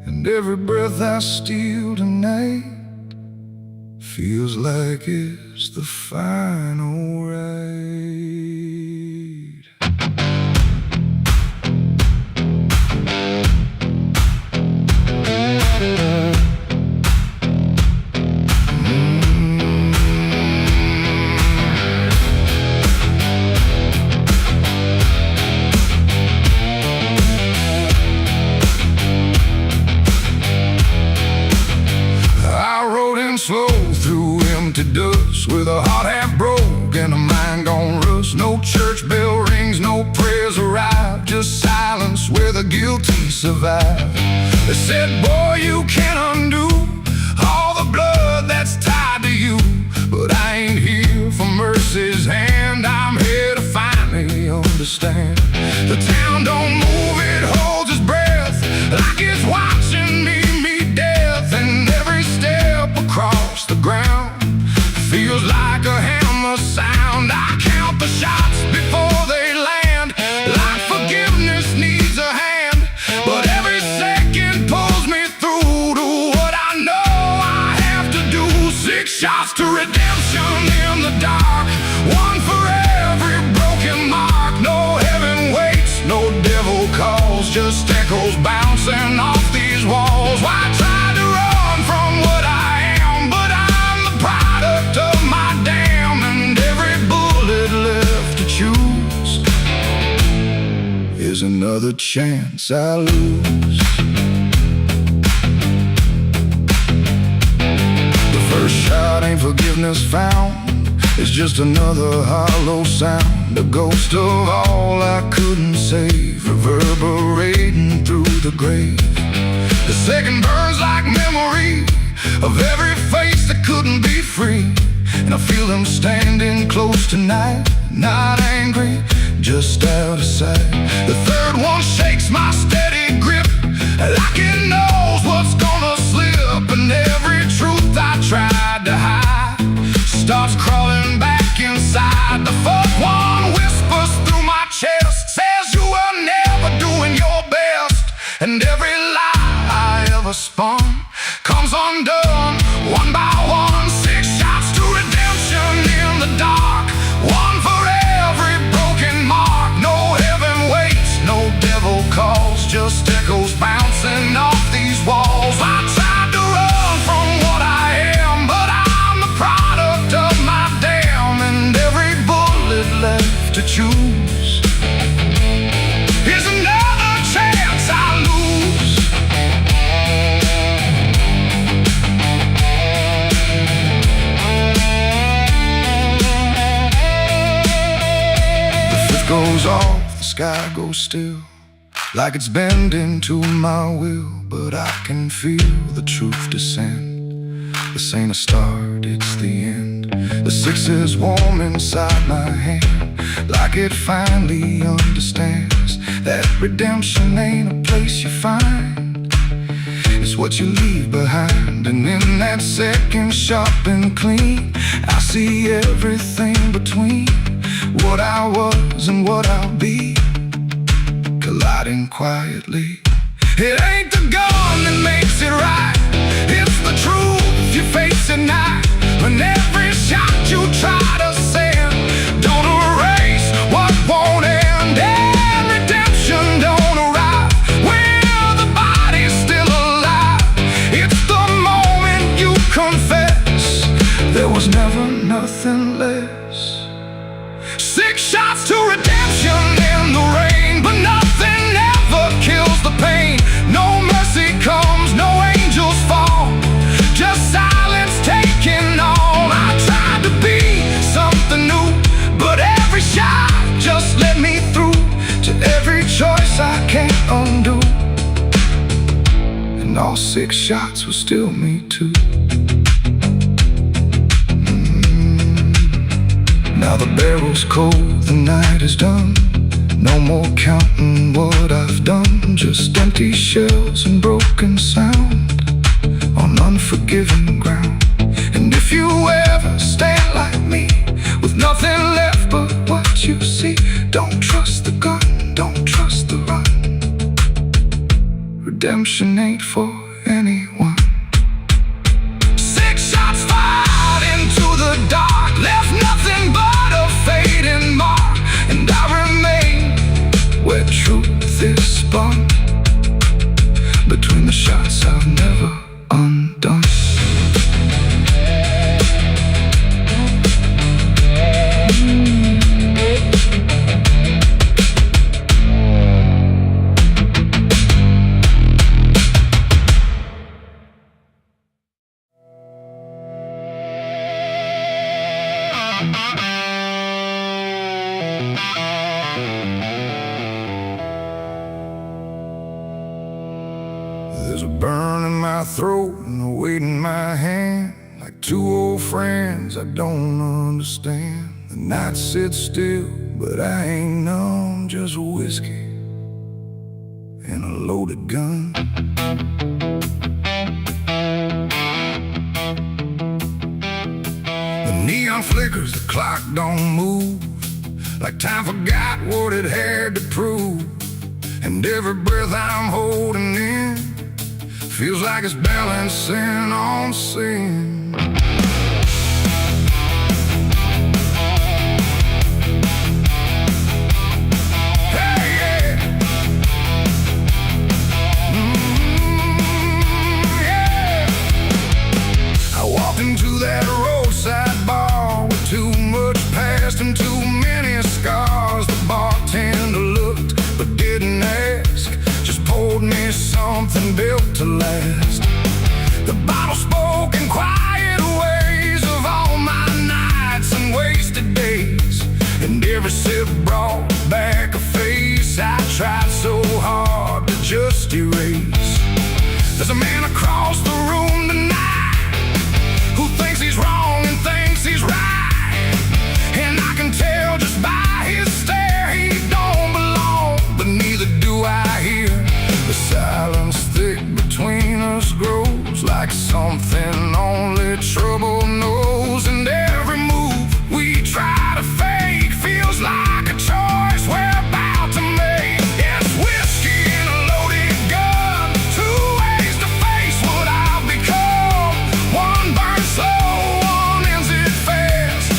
[SPEAKER 1] And every breath I steal tonight feels like it's the final ride. survive. They said, boy, you can't undo all the blood that's tied to you. But I ain't here for mercy's hand, I'm here to finally understand. The town don't move, it holds its breath, like it's watching me meet death. And every step across the ground feels like a hammer sound. I count the shots before they land, like forgiveness needs a hand. But every second pulls me through to what I know I have to do. 6 shots to redemption in the dark, one for every broken mark. No heaven waits, no devil calls, just echoes bouncing off these walls. Why try to run from what I am? But I'm the product of my damn, and every bullet left to choose is another chance I lose. The first shot ain't forgiveness found, it's just another hollow sound, a ghost of all I couldn't save, reverberating through the grave. The second burns like memory of every face that couldn't be free, and I feel them standing close tonight, not angry, just out of sight. The third one shakes my steady grip, like it knows what's gonna slip, and every truth I tried to hide starts crawling back inside. The fourth one whispers through my chest, says you were never doing your best, and every lie I ever spun comes undone one by one. 6 shots to redemption in the dark, one for every broken mark. No heaven waits, no devil calls, just echoes bouncing off these walls. I tried to run from what I am, but I'm the product of my damn, and every bullet left to choose is another chance I lose. The fifth goes off, the sky goes still, like it's bending to my will, but I can feel the truth descend. This ain't a start, it's the end. The 6 is warm inside my hand, like it finally understands that redemption ain't a place you find, it's what you leave behind. And in that second sharp and clean, I see everything between what I was and what I'll be, colliding quietly. It ain't the gun that makes it right, it's the truth you face at night. When every shot you try to send don't erase what won't end, and redemption don't arrive when the body's still alive. It's the moment you confess there was never nothing less. 6 shots to redemption in the rain, but nothing ever kills the pain. No mercy comes, no angels fall, just silence taking on. I tried to be something new, but every shot just let me through to every choice I can't undo, and all 6 shots were still me too. Now the barrel's cold, the night is done, no more counting what I've done, just empty shells and broken sound on unforgiving ground. And if you ever stand like me, with nothing left but what you see, don't trust the gun, don't trust the run. Redemption ain't for anyone. 6 shots fired into the dark, left nothing but a fading mark, and I remain where truth is spun, between the shots I've never undone. a burn in my throat and a weight in my hand, like two old friends I don't understand. The night sits still, but I ain't numb, just whiskey and a loaded gun. The neon flickers, the clock don't move, like time forgot what it had to prove. And every breath I'm holding in feels like it's balancing on sin. Hey, yeah. Yeah. I walked into that roadside bar with too much past and too many scars. The bartender looked but didn't ask, just poured me something built to last. The bottle spoke in quiet ways of all my nights and wasted days, and every sip brought back a face I tried so hard to just erase. There's a man across the room tonight who thinks he's wrong and thinks he's right, and I can tell just by his stare he don't belong, but neither do I hear. The silence thick between us grows like something only trouble knows, and every move we try to fake feels like a choice we're about to make. It's whiskey and a loaded gun, two ways to face what I've become. One burns slow, one ends it fast,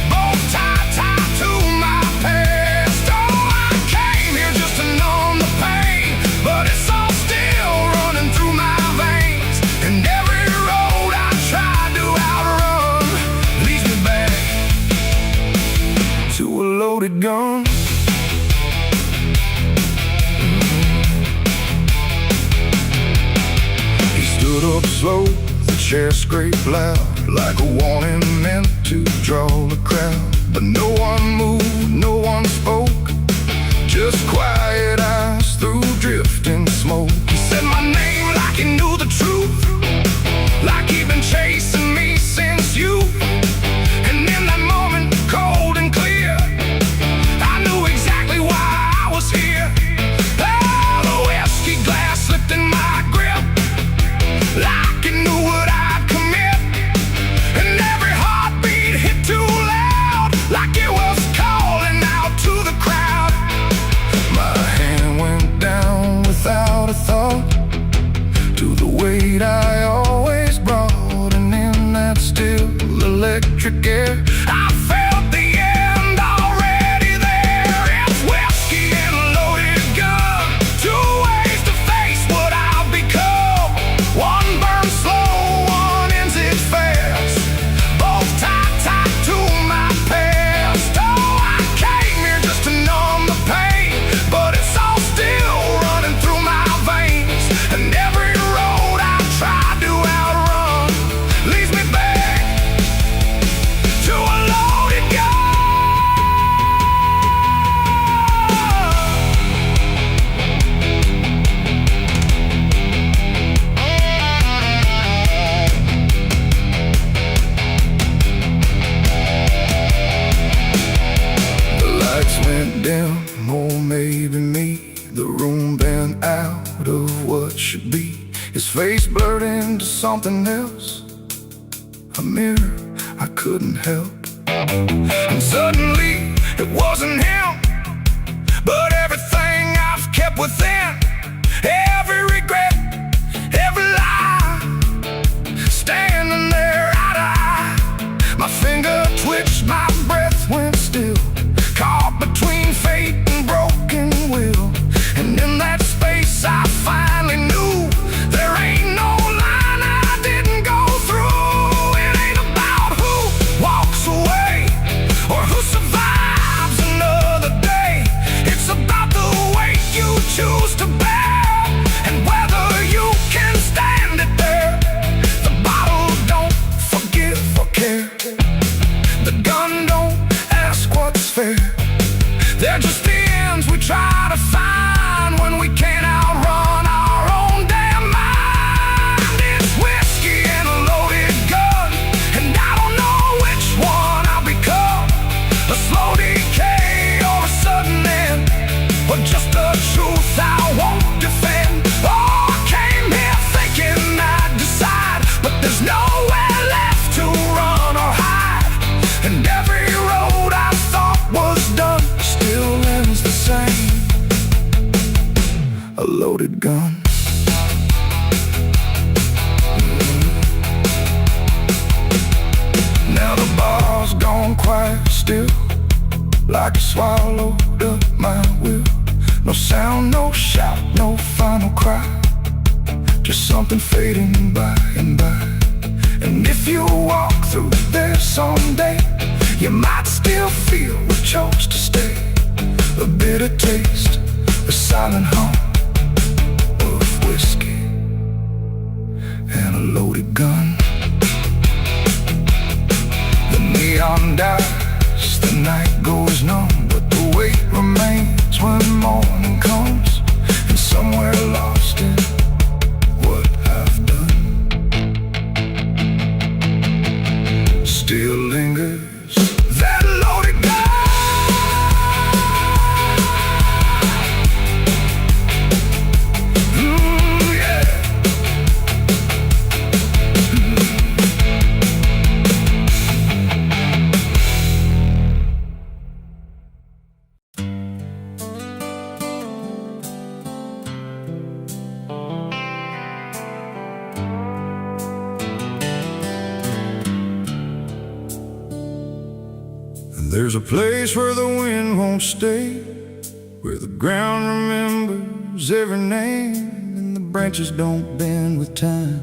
[SPEAKER 1] both tied to my past. Oh, I came here just to numb the pain, but it's all still running through my veins, and every road I tried to outrun leads me back to a loaded gun. He stood up slow, the chair scraped loud, like a warning meant to draw the crowd. But no one moved, no one spoke, just quiet eyes through drifting smoke. He said my name like he knew the truth, like he'd been chasing me since youth. And in that moment, cold and clear, I knew exactly why I was here. Oh, the whiskey glass slipped in my grip, like it knew what I'd commit, and every heartbeat hit too loud, like it was calling out to the crowd. My hand went down without a thought to the weight I always brought, and in that still electric air I felt the end already there. It's whiskey and a loaded gun, two ways to face what I've become. One burns slow, one ends it fast, both tied to my past. Oh, I came here just to numb the pain, but it's all still running through my veins, and every road I tried to outrun leads me back to a loaded gun. The lights went dim, or maybe me, the room bent out of what should be. His face blurred into something else, a mirror I couldn't help. And suddenly it wasn't him, but everything I've kept within, every regret, every lie, standing there eye to eye. My finger twitched, my breath went still, caught between fate and broken will. And in that space I finally knew there ain't no line I didn't go through. It ain't about who walks away or who survives another day. It's about the weight you choose to bear, and whether you can stand it there. The bottle don't forgive or care, the gun don't ask what's fair. They're just the ends we try to find when we can't outrun our own damn mind. loaded gun. Now the bar's gone quiet still, like it swallowed up my will. No sound, no shout, no final cry, just something fading by and by. And if you walk through there someday, you might still feel what chose to stay. A bitter taste, a silent hum of whiskey and a loaded gun. The neon dies, the night goes numb, but the weight remains when morning comes. And somewhere lost in what I've done still lingers that loaded gun. There's a place where the wind won't stay, where the ground remembers every name, and the branches don't bend with time.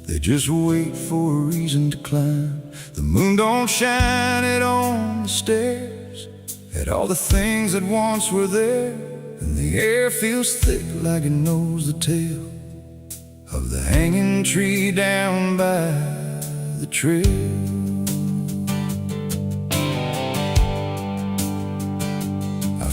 [SPEAKER 1] They just wait for a reason to climb. The moon don't shine it on the stairs at all the things that once were there, and the air feels thick like it knows the tale of the hanging tree down by the trail.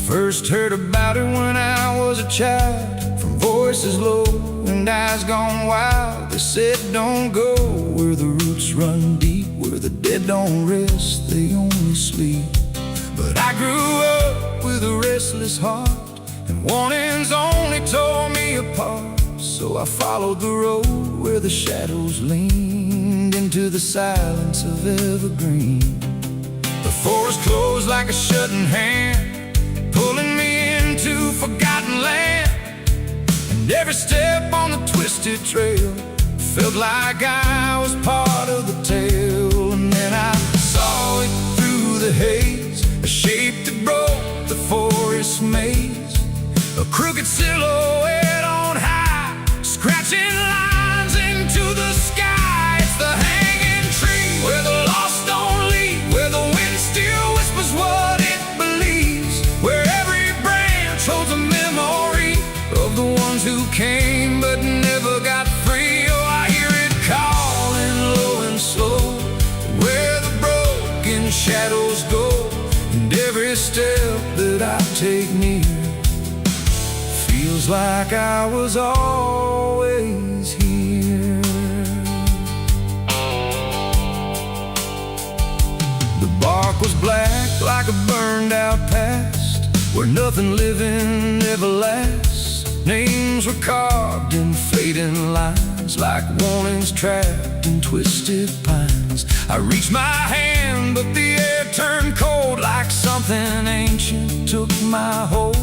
[SPEAKER 1] First heard about it when I was a child, from voices low and eyes gone wild. They said don't go where the roots run deep, where the dead don't rest, they only sleep. But I grew up with a restless heart, and warnings only tore me apart. So I followed the road where the shadows leaned into the silence of evergreen. The forest closed like a shutting hand, pulling me into forgotten land. And every step on the twisted trail felt like I was part of the tale. And then I saw it through the haze, a shape that broke the forest maze, a crooked silhouette on high, scratching lines into the sky. It's the hanging tree where the lost don't leave, where the wind still whispers what it believes, where every branch holds a memory of the ones who came but never got free. Oh, I hear it calling low and slow, where the broken shadows go, and every step that I take near feels like I was always here. The bark was black like a burned out past, where nothing living ever lasts. Names were carved in fading lines, like warnings trapped in twisted pines. I reached my hand, but the air turned cold, like something ancient took my hold.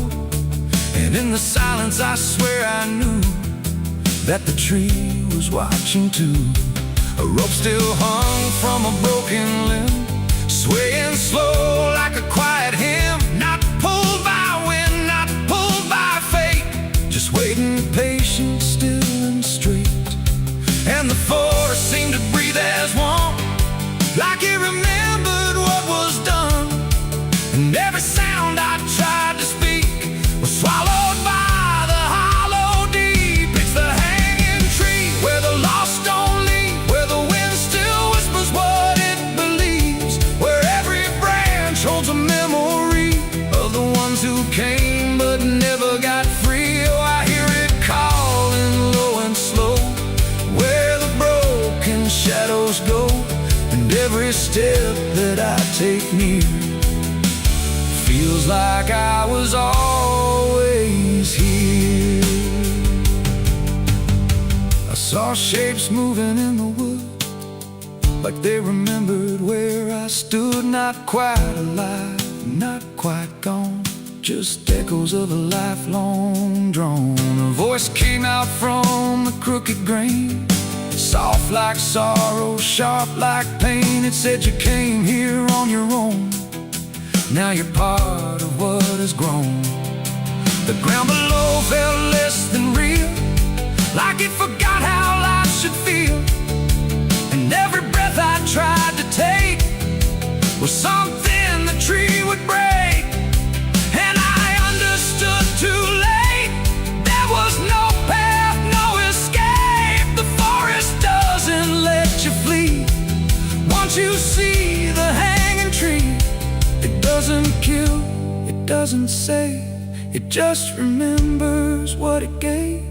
[SPEAKER 1] And in the silence I swear I knew that the tree was watching too. A rope still hung from a broken limb, swaying slow like a quiet hymn, not pulled by wind, not pulled by fate, just waiting patient, still and straight. And the forest seemed to breathe as one, like it remembered what was done. And every sound I tried to speak was swallowed by the hollow deep. It's the hanging tree where the lost don't leave, where the wind still whispers what it believes, where every branch holds a memory of the ones who came but never got free. Oh, I hear it calling low and slow, where the broken shadows go, and every step that I take near feels like I was always here. I saw shapes moving in the wood, like they remembered where I stood, not quite alive, not quite gone, just echoes of a lifelong drone. A voice came out from the crooked grain, soft like sorrow, sharp like pain. It said you came here on your own, now you're part of what has grown. The ground below felt less than real, like it forgot how life should feel. And every breath I tried to take was something the tree would break. And I understood too late, there was no path, no escape. The forest doesn't let you flee. Once you see the hanging tree, it doesn't kill, it doesn't save, it just remembers what it gave.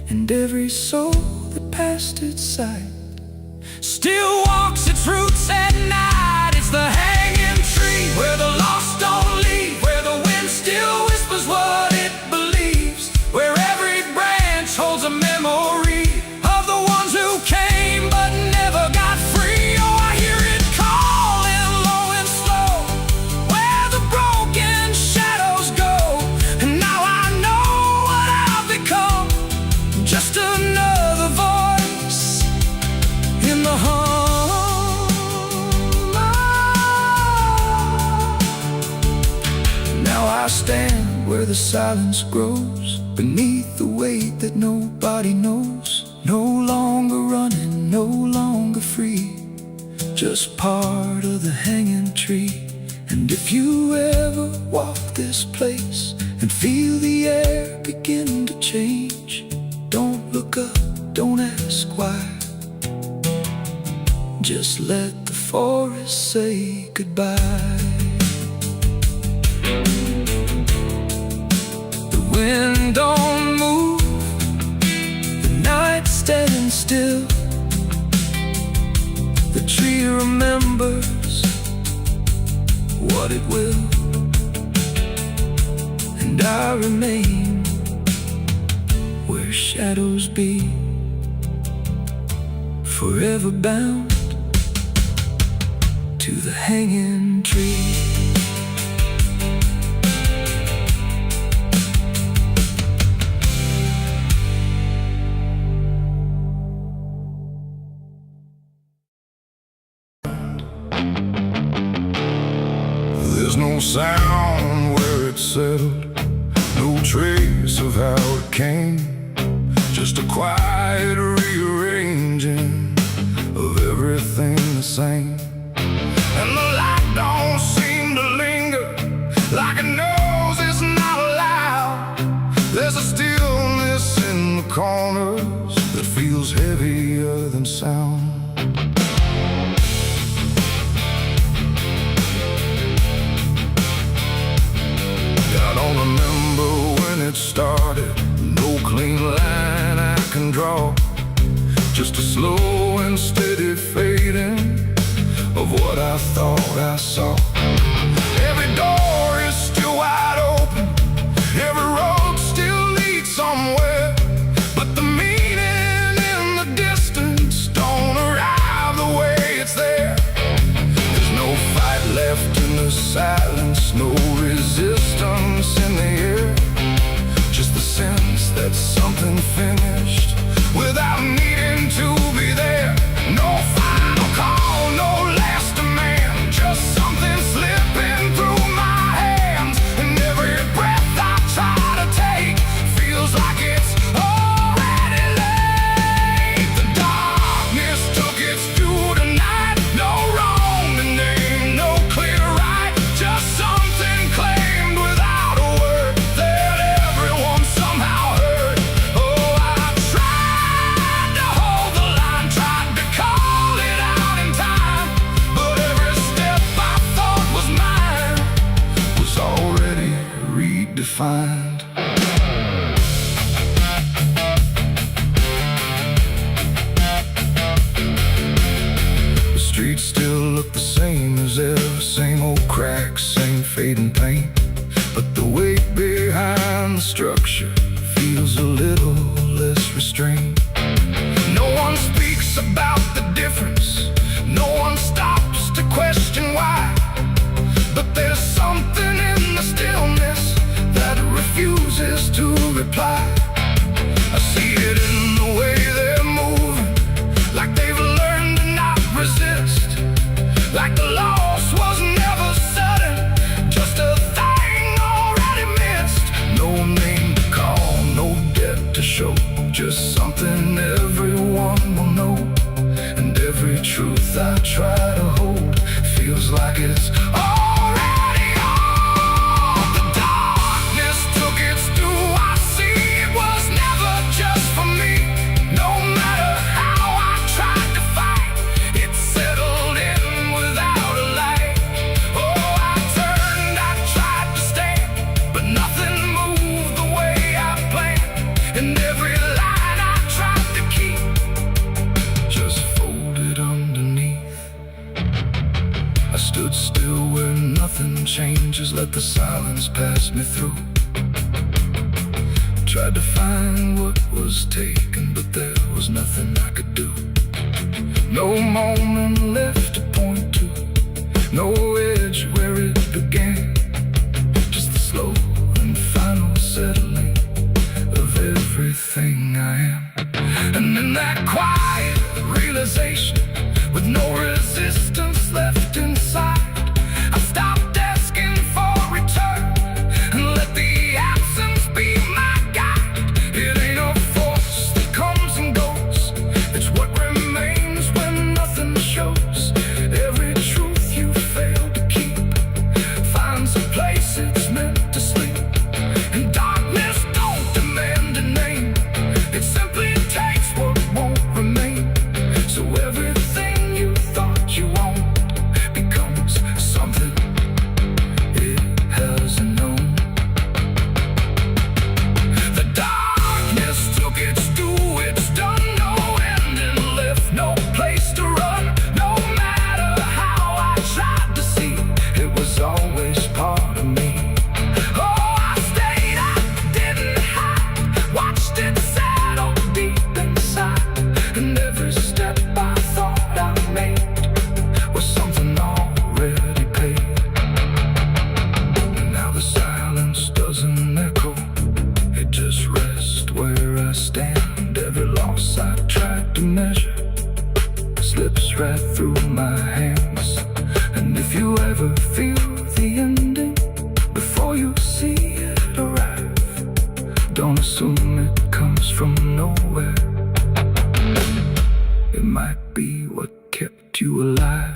[SPEAKER 1] And every soul that passed its sight still walks its roots at night. It's the hanging tree, where the lost don't leave, where the wind still whispers what it believes, where every branch holds a memory of the ones who came but never got free. Oh, I hear it calling low and slow, where the broken shadows go. And now I know what I've become, just another voice in the hum. Now I stand where the silence grows, beneath the weight that nobody knows. No longer running, no longer free, just part of the hanging tree. And if you ever walk this place and feel the air begin to change, don't look up, don't ask why, just let the forest say goodbye. The wind don't move, the night's standing still. The tree remembers what it will, and I remain where shadows be, forever bound to the hanging tree. There's no sound where it settled, no trace of how it came, just a quiet rearranging of everything the same. And the light don't seem to linger, like it knows it's not allowed. There's a stillness in the corners that feels heavier than sound. I don't remember when it started, no clean line I can draw, just a slow and steady fading of what I thought I saw. Every door is still wide open, every road still leads somewhere, but the meaning in the distance don't arrive the way it's there. There's no fight left in the silence, no resistance in the air, just the sense that something finished without needing to be there. No final call, no last demand, just something slipping through my hands. And every breath I try to take feels like it's already late. The darkness took its due tonight, no wrong to name, no clear right, just something claimed without a word that everyone somehow heard. Oh, I tried to hold the line, tried to call it out in time, but every step I thought was mine was already redefined. The streets still look the same as ever, same old cracks, same fading paint, but the weight behind the structure feels a little less restrained. No one speaks about the difference, no one stops to question why, but there's something in the stillness reply. I see it in the way they're moving, like they've learned to not resist, like the loss was never sudden, just a thing already missed. No name to call, no debt to show, just something everyone will know. And every truth I try to hold feels like it's already gone. The darkness took its due. I see it was never just for me. No matter how I tried to fight, it settled in without a light. Oh, I turned, I tried to stand, but nothing moved the way I planned. And every line I tried to keep just folded underneath. I stood still where nothing changes, let the silence pass me through. Tried to find what was taken, but there was nothing I could do. No moment left to point to, no edge where it began, just the slow and final settling of everything I am. And in that quiet realization, with no resistance left inside, I stopped asking for return and let the absence be my guide. It ain't a force that comes and goes, it's what remains when nothing shows. Every truth you fail to keep finds a place it's meant to sleep. And darkness don't demand a name, it simply takes what won't remain. So everything you thought you owned becomes something it hasn't known. The darkness took its due, it's done, no ending left, no place to run. No matter how I tried to see, it was always part of me. Oh, I stayed, I didn't hide, watched it settle deep inside. And every step I thought I made was something already paid. And now the silence doesn't echo, it just rests where I stand. Every loss I tried to measure slips right through my hands. And if you ever feel the ending before you see it arrive, don't assume it comes from nowhere. It might be what kept you alive.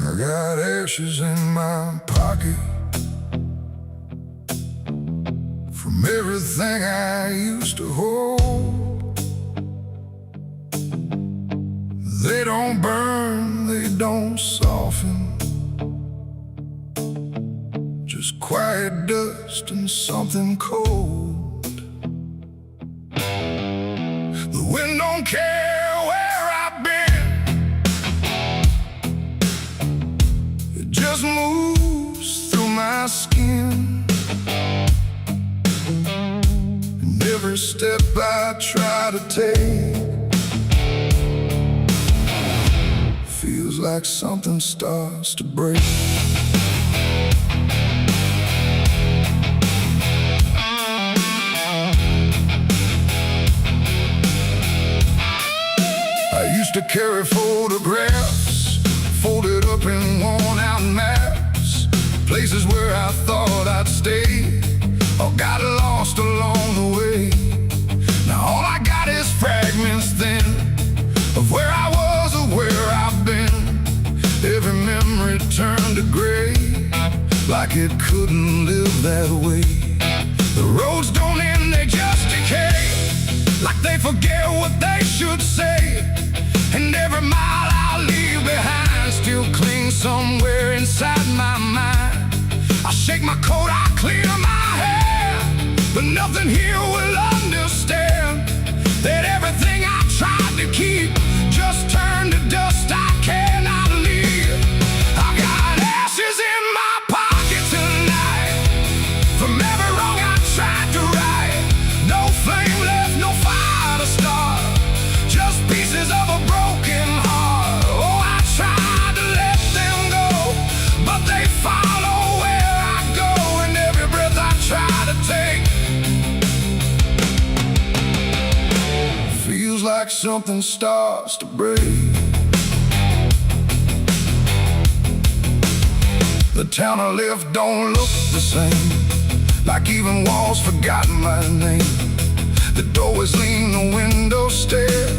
[SPEAKER 1] I got ashes in my pocket from everything I used to hold. They don't burn, they don't soften, just quiet dust and something cold. The wind don't care where I've been, it just moves through my skin. And every step I try to take feels like something starts to break. I used to carry photographs folded up in worn-out maps, places where I thought I'd stay or got lost along the way. Now all I got is fragments then of where I was or where I've been. Every memory turned to gray, like it couldn't live that way. The roads don't end, they just decay, like they forget what they should say. And every mile I leave behind still clings somewhere inside my mind. I shake my coat, I clear my hair, but nothing here will understand that everything I tried to keep just turned to dust. I cannot leave. I got ashes in my pocket tonight from every wrong I tried to right. No flame left, no fire to start, just pieces of a broken heart. Oh, I tried to let them go, but they follow where I go, and every breath I try to take feels like something starts to break. The town I left don't look the same, like even walls forgotten my name. The doorways lean, the windows stare,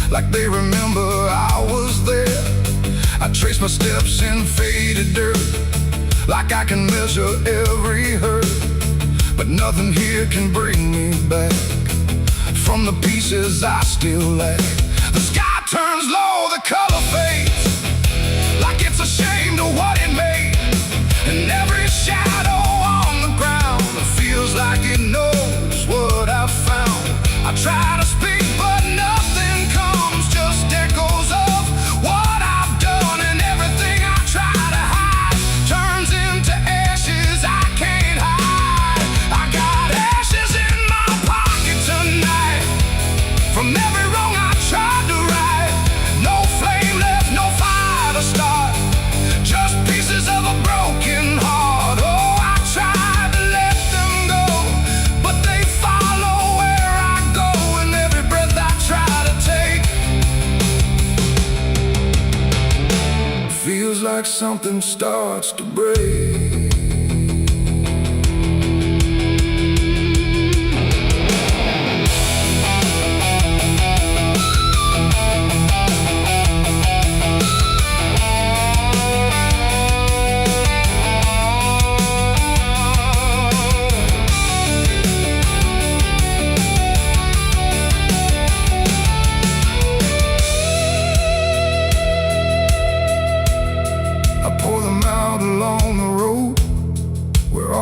[SPEAKER 1] like they remember I was there. I trace my steps in faded dirt, like I can measure every hurt, but nothing here can bring me back from the pieces I still lack. The sky turns low, the color fades, like it's ashamed of what it made, and every shadow on the ground feels like it knows what I've found. I try to speak, but nothing comes, just echoes of what I've done, and everything I try to hide turns into ashes I can't hide. I got ashes in my pocket tonight from every wrong I tried to right. No flame left, no fire to start, just pieces of a broken heart. Oh, I tried to let them go, but they follow where I go, and every breath I try to take feels like something starts to break.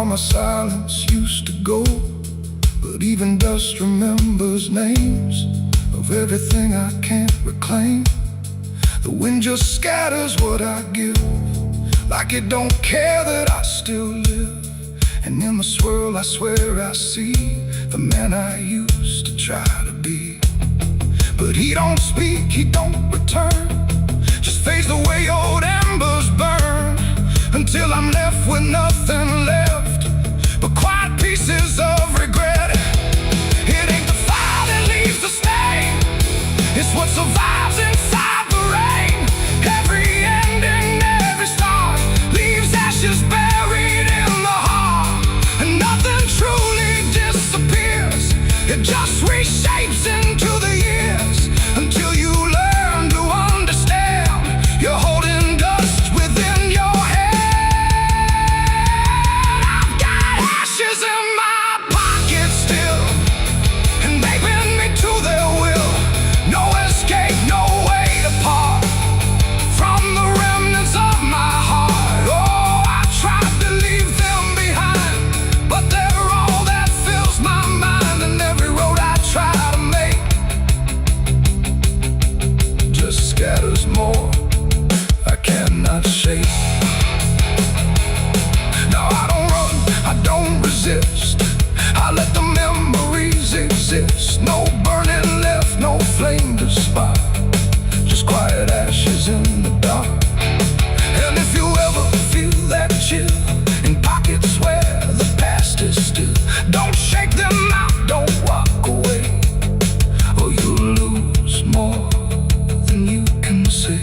[SPEAKER 1] My silence used to go, but even dust remembers names of everything I can't reclaim. The wind just scatters what I give, like it don't care that I still live. And in the swirl I swear I see the man I used to try to be. But he don't speak, he don't return, just fades the way old embers burn, until I'm left with nothing left but quiet pieces of regret. It ain't the fire that leaves the stain, it's what survives inside the rain. Every ending, every start leaves ashes buried in the heart, and nothing truly disappears, it just reshapes into the years, until you learn to understand you're holding dust within your head. Ashes in my pocket still, and they bend me to their will. No escape, no way to part from the remnants of my heart. Oh, I tried to leave them behind, but they're all that fills my mind, and every road I try to make just scatters more I cannot shake. No, I don't run, I don't resist, I let the memories exist. No burning left, no flame to spark, just quiet ashes in the dark. And if you ever feel that chill in pockets where the past is still, don't shake them out, don't walk away, or you'll lose more than you can say.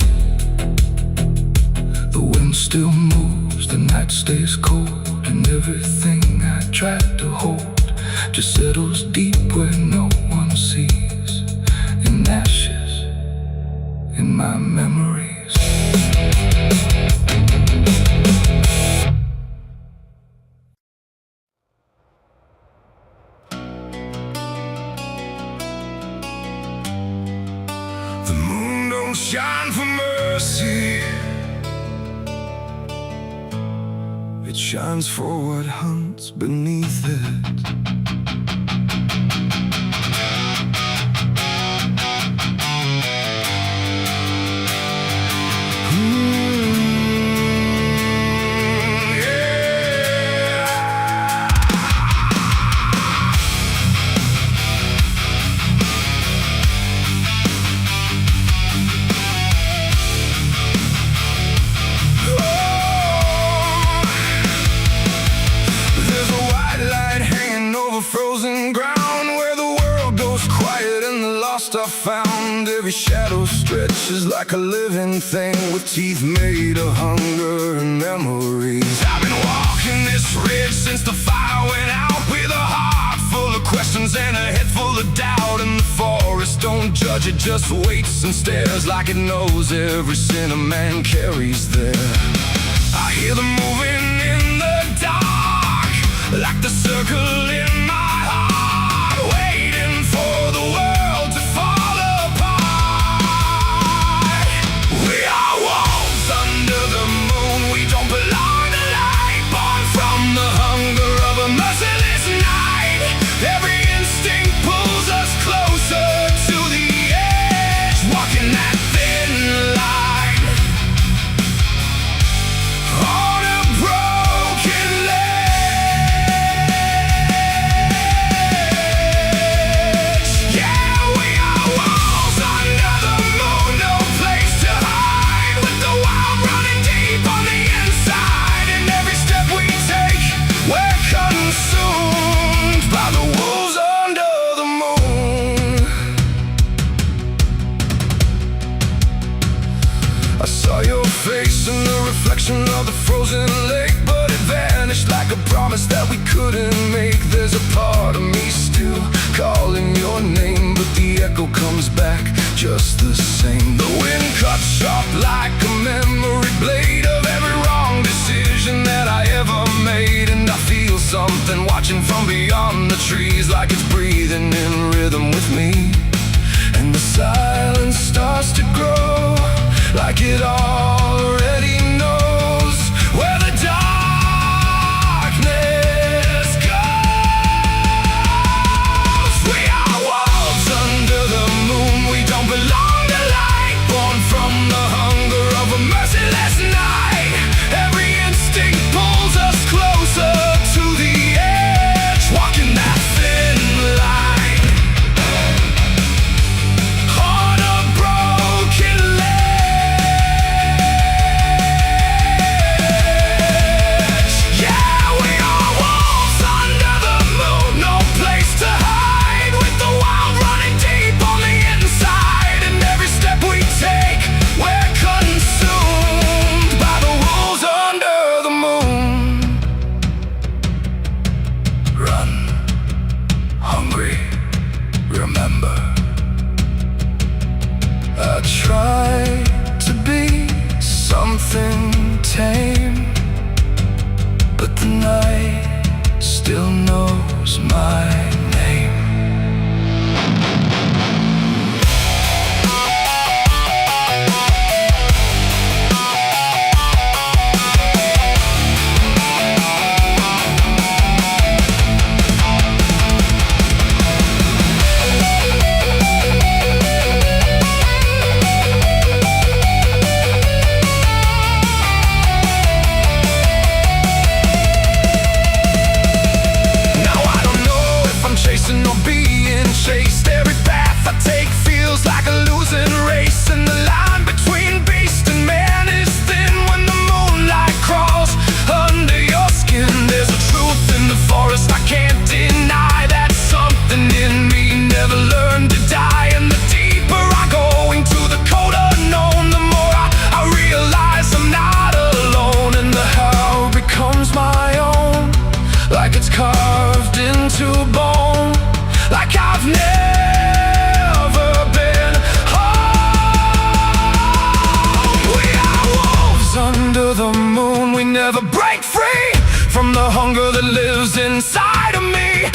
[SPEAKER 1] The wind still moves, the night stays cold, and everything I tried to hold just settles deep where no one sees, in ashes in my memories. The moon don't shine for mercy, it shines for what hunts beneath it. Frozen ground where the world goes quiet and the lost are found. Every shadow stretches like a living thing with teeth made of hunger and memories. I've been walking this ridge since the fire went out, with a heart full of questions and a head full of doubt. And the forest don't judge, it just waits and stares like it knows every sin a man carries there. I hear them moving in the dark, like the circle in my heart, waiting for the world to fall apart. We are wolves under the moon, we don't belong to light, born from the hunger of a merciless night. Every instinct pulls us closer to the edge, walking that thin line on a broken ledge. Yeah, we are wolves under the moon, no place to hide, with the wild running deep on the inside. And every step we take, we're consumed by the wolves under the moon. I saw your face in the reflection of the frozen lake, but it vanished like a promise that we couldn't make. There's a part of me still calling your name, but the echo comes back just the same. The wind cuts sharp like a memory blade of every wrong decision that I ever made. And I feel something watching from beyond the trees, like it's breathing in rhythm with me. And the silence starts to grow, like it already knows where the darkness goes. We are wolves under the moon, we don't belong to light, born from the hunger of a merciless night. Every instinct pulls us closer to the edge, walking that thin line on a broken ledge. Yeah, we are wolves under the moon, no place to hide, with the wild running deep on the inside. And every step we take, we're consumed by the wolves under the moon. Run, hungry, remember. I try to be something tame, but the night still knows my name. Now I don't know if I'm chasing or being chased. Every path I take feels like a losing race, and the line between beast and man is thin when the moonlight crawls under your skin. There's a truth in the forest I can't deny, that something in me never learned to die. And the deeper I go into the cold unknown, the more I realize I'm not alone. And the how becomes my own, like it's carved into bone, like I've never been home. We are wolves under the moon, we never break free from the hunger that lives inside of me.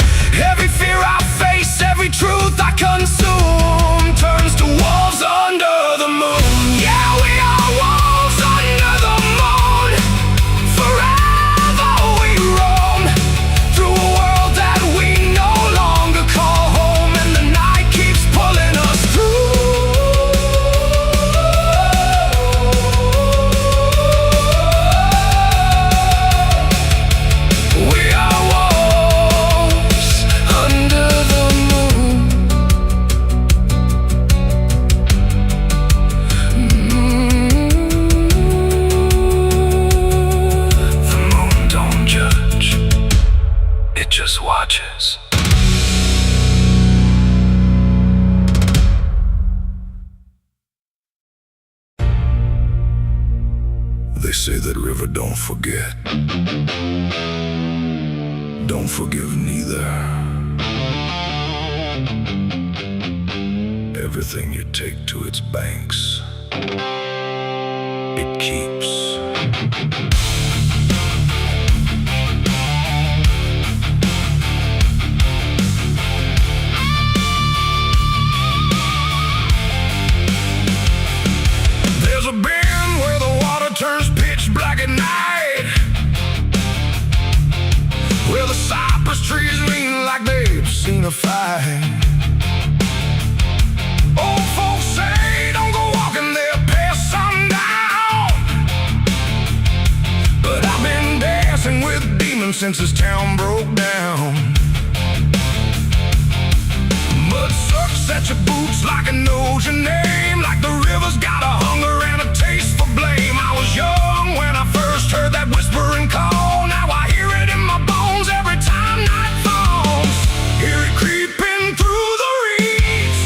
[SPEAKER 1] Every fear I face, every truth I consume, turns to wolves under the moon. Yeah, we are wolves under the moon, forever say that river don't forget, don't forgive neither. Everything you take to its banks, it keeps. There's a bend where the water turns pitch black at night, where the cypress trees lean like they've seen a fight. Old folks say don't go walking there past sundown, but I've been dancing with demons since this town broke down. Mud sucks at your boots like it knows your name, like the river's got a hunger and a taste for blame. I was young when I first heard that whispering call. Now I hear it in my bones every time night falls. Hear it creeping through the reeds,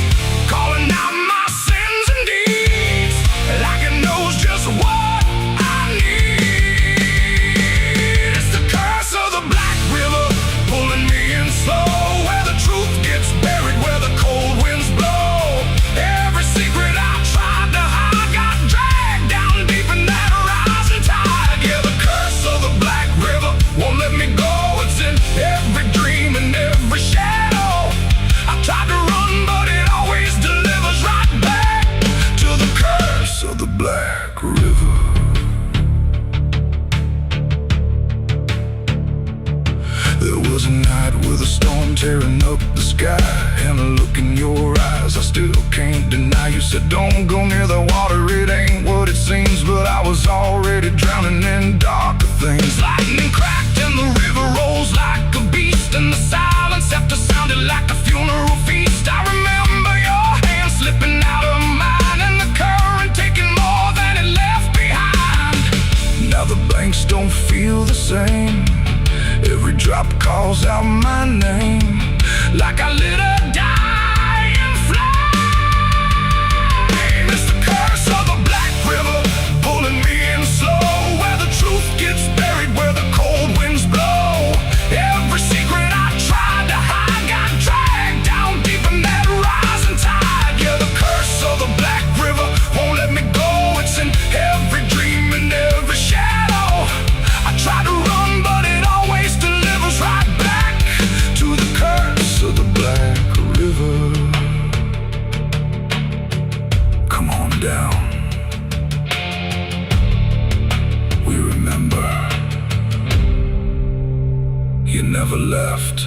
[SPEAKER 1] calling out my sins and deeds, like it knows just what I need. It's the curse of the Black River, pulling me in slow, where the truth gets buried, where the cold winds blow. Every secret I tried to hide got dragged down deep in that rising tide. Yeah, the curse of the Black River won't let me go. It's in every dream and every shadow. I tried to run, but it always delivers right back to the curse of the Black River. There was a night with a storm tearing up the sky, and a look in your eyes I still can't deny. You said don't go near the water, it ain't what it seems, but I was already drowning in darker things. Lightning cracked and the river rolls like a beast, and the silence after sounded like a funeral feast. I remember your hand slipping out of mine, and the current taking more than it left behind. Now the banks don't feel the same, every drop calls out my name, like I lit a dying flame. It's the curse of the Black River, pulling me in slow, where the truth gets buried, where the cold winds blow. Every secret I tried to hide got dragged down deep in that rising tide. Yeah, the curse of the Black River won't let me go. It's in every dream and every shadow. I try to run, but it always delivers right back to the curse of the Black River. Come on down, we remember you never left.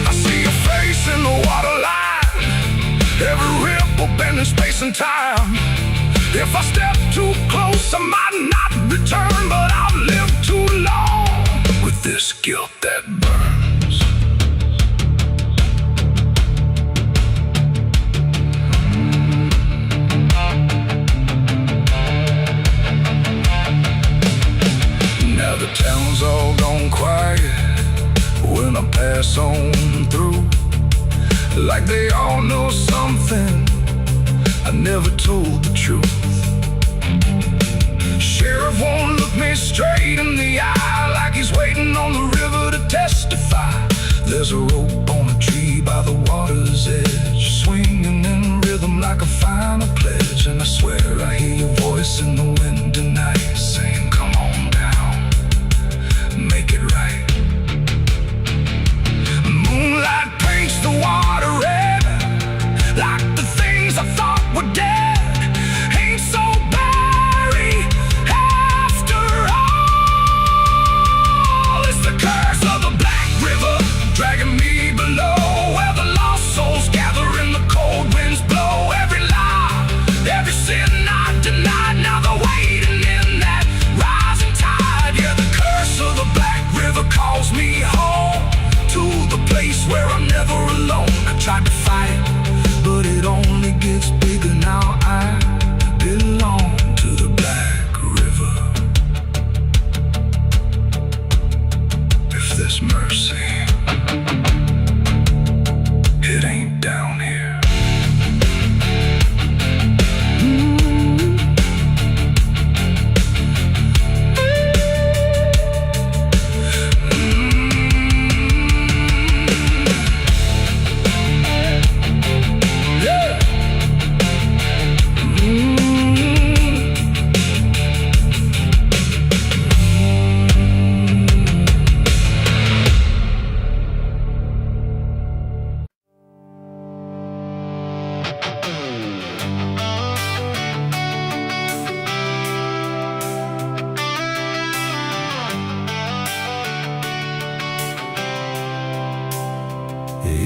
[SPEAKER 1] I see your face in the waterline, every ripple bending space and time. If I step too close, I might not return, but I've lived too long with this guilt that burns. Now the town's all gone quiet when I pass on through, like they all know something I never told the truth. Sheriff won't look me straight in the eye, like he's waiting on the river to testify. There's a rope on a tree by the water's edge, swinging in rhythm like a final pledge. And I swear I hear your voice in the wind tonight, saying come on down, make it right. Moonlight paints the water red, like the things I thought were dead ain't so buried after all. It's the curse of the Black River, dragging me below, where the lost souls gather and the cold winds blow. Every lie, every sin I denied, now the mercy. It ain't down here.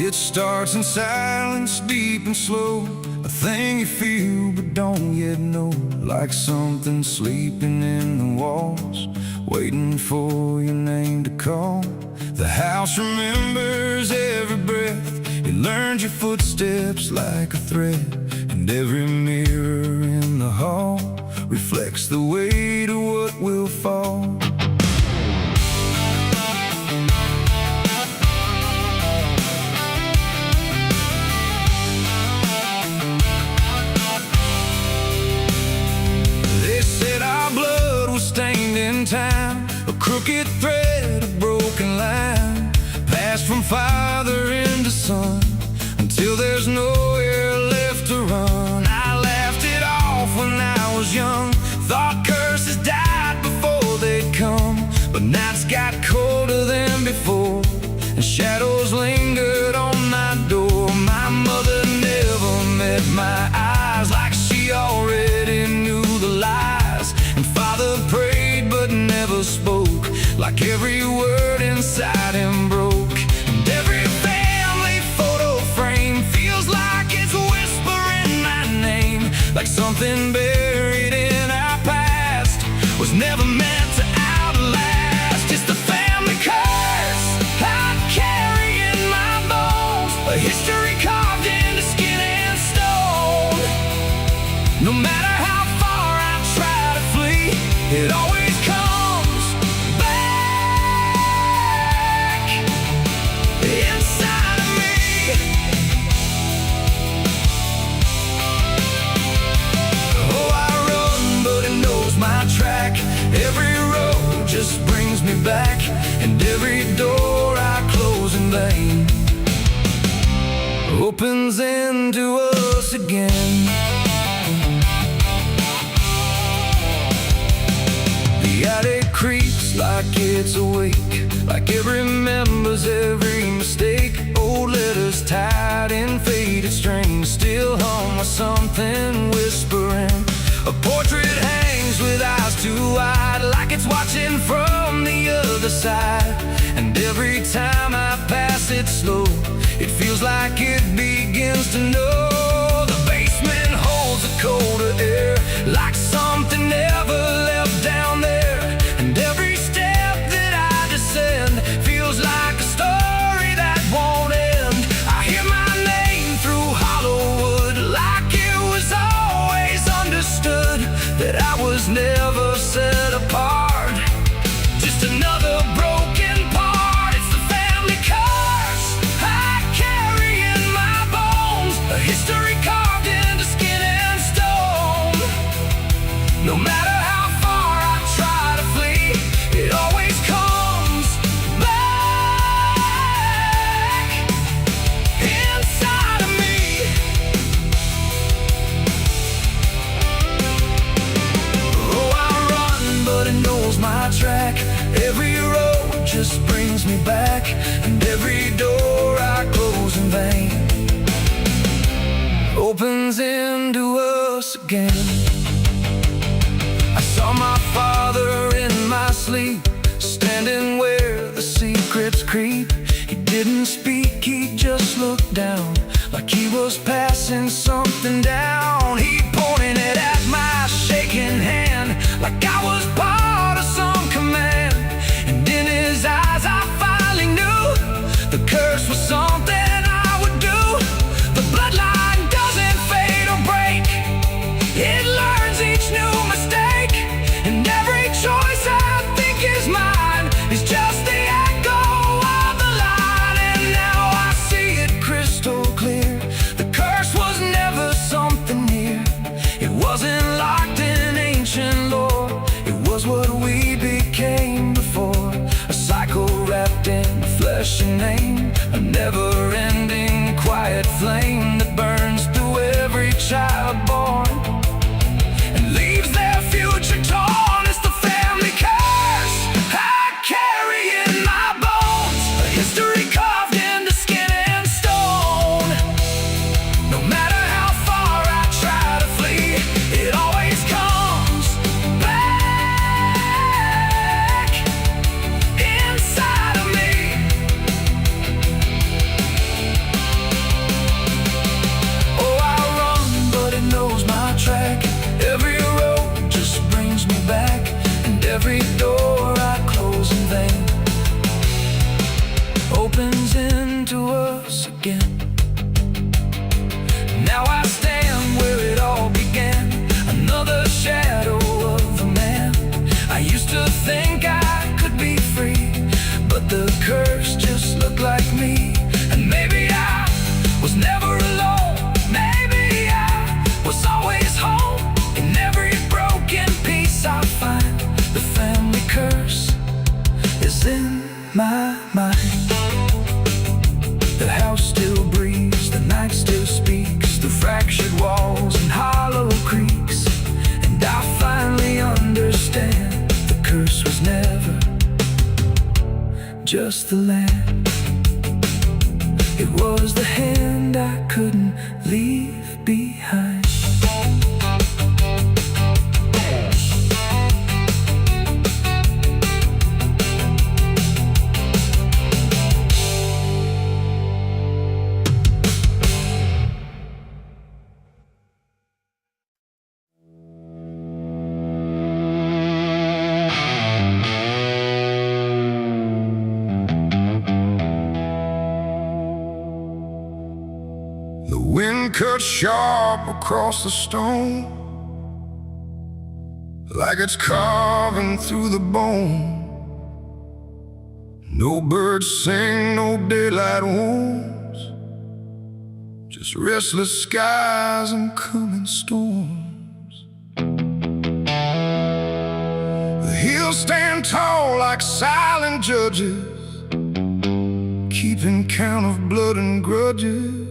[SPEAKER 1] It starts in silence, deep and slow, a thing you feel but don't yet know. Like something sleeping in the walls, waiting for your name to call. The house remembers every breath, it learns your footsteps like a thread. And every mirror in the hall reflects the weight of what will fall. Stained in time, a crooked thread, a broken line, passed from father into son, until there's nowhere left to run. I laughed it off when I was young, thought curses died before they'd come. But nights got colder than before, and shadows lingered on my door. My mother never met my eyes, like she already knew the lies. And father prayed but never spoke, like every word inside him broke. And every family photo frame feels like it's whispering my name, like something buried in our past was never meant to outlast. It's the family curse I carry in my bones, a history carved into skin and stone. No matter how far I try to flee, it always comes back inside of me. Oh, I run, but it knows my track. Every road just brings me back, and every door I close in vain opens into us again. The attic creeps like it's awake, like it remembers every mistake. Old letters tied in faded strings, still hum with something whispering. A portrait hangs with eyes too wide, like it's watching from the other side. And every time I pass it slow, it feels like it begins to know. The basement holds a colder air, like something never left down there. And every step that I descend feels like a story that won't end. I hear my name through Hollywood, like it was always understood that I was never set apart, just another broken part. It's the family curse I carry in my bones, a history carved into skin and stone. No matter how far I try to flee, it always comes back inside of me. Oh, I run, but it knows my track. Every road just brings me back, and every door I close in vain opens into us again. I saw my father in my sleep, standing where the secrets creep. He didn't speak, he just looked down, like he was passing something down. He pointed it at my shaking hand, like I was part of some command. And in his eyes I finally knew the curse was something I would do. The bloodline doesn't fade or break, it learns each new mistake. And every choice I think is mine is just the echo of flame that burns through every child born and leaves their future torn. It's the family curse I carry in my bones, a history carved into skin and stone. No matter how far I try to flee, it always comes back inside of me. Oh, I run, but it knows my track. Every road just brings me back, and every door I close in vain opens into us again. Now I stand where it all began, another shadow of a man. I used to think I could be free, but the curse just looked like me. And maybe I was never alone, maybe I was always home. In every broken piece I find, the family curse is in my mind. The house still breathes, the night still speaks through fractured walls and hollow creaks. And I finally understand the curse was never just the land. It was the hand I couldn't leave behind. The wind cut sharp across the stone, like it's carving through the bone. No birds sing, no daylight wounds, just restless skies and coming storms. The hills stand tall like silent judges, keeping count of blood and grudges.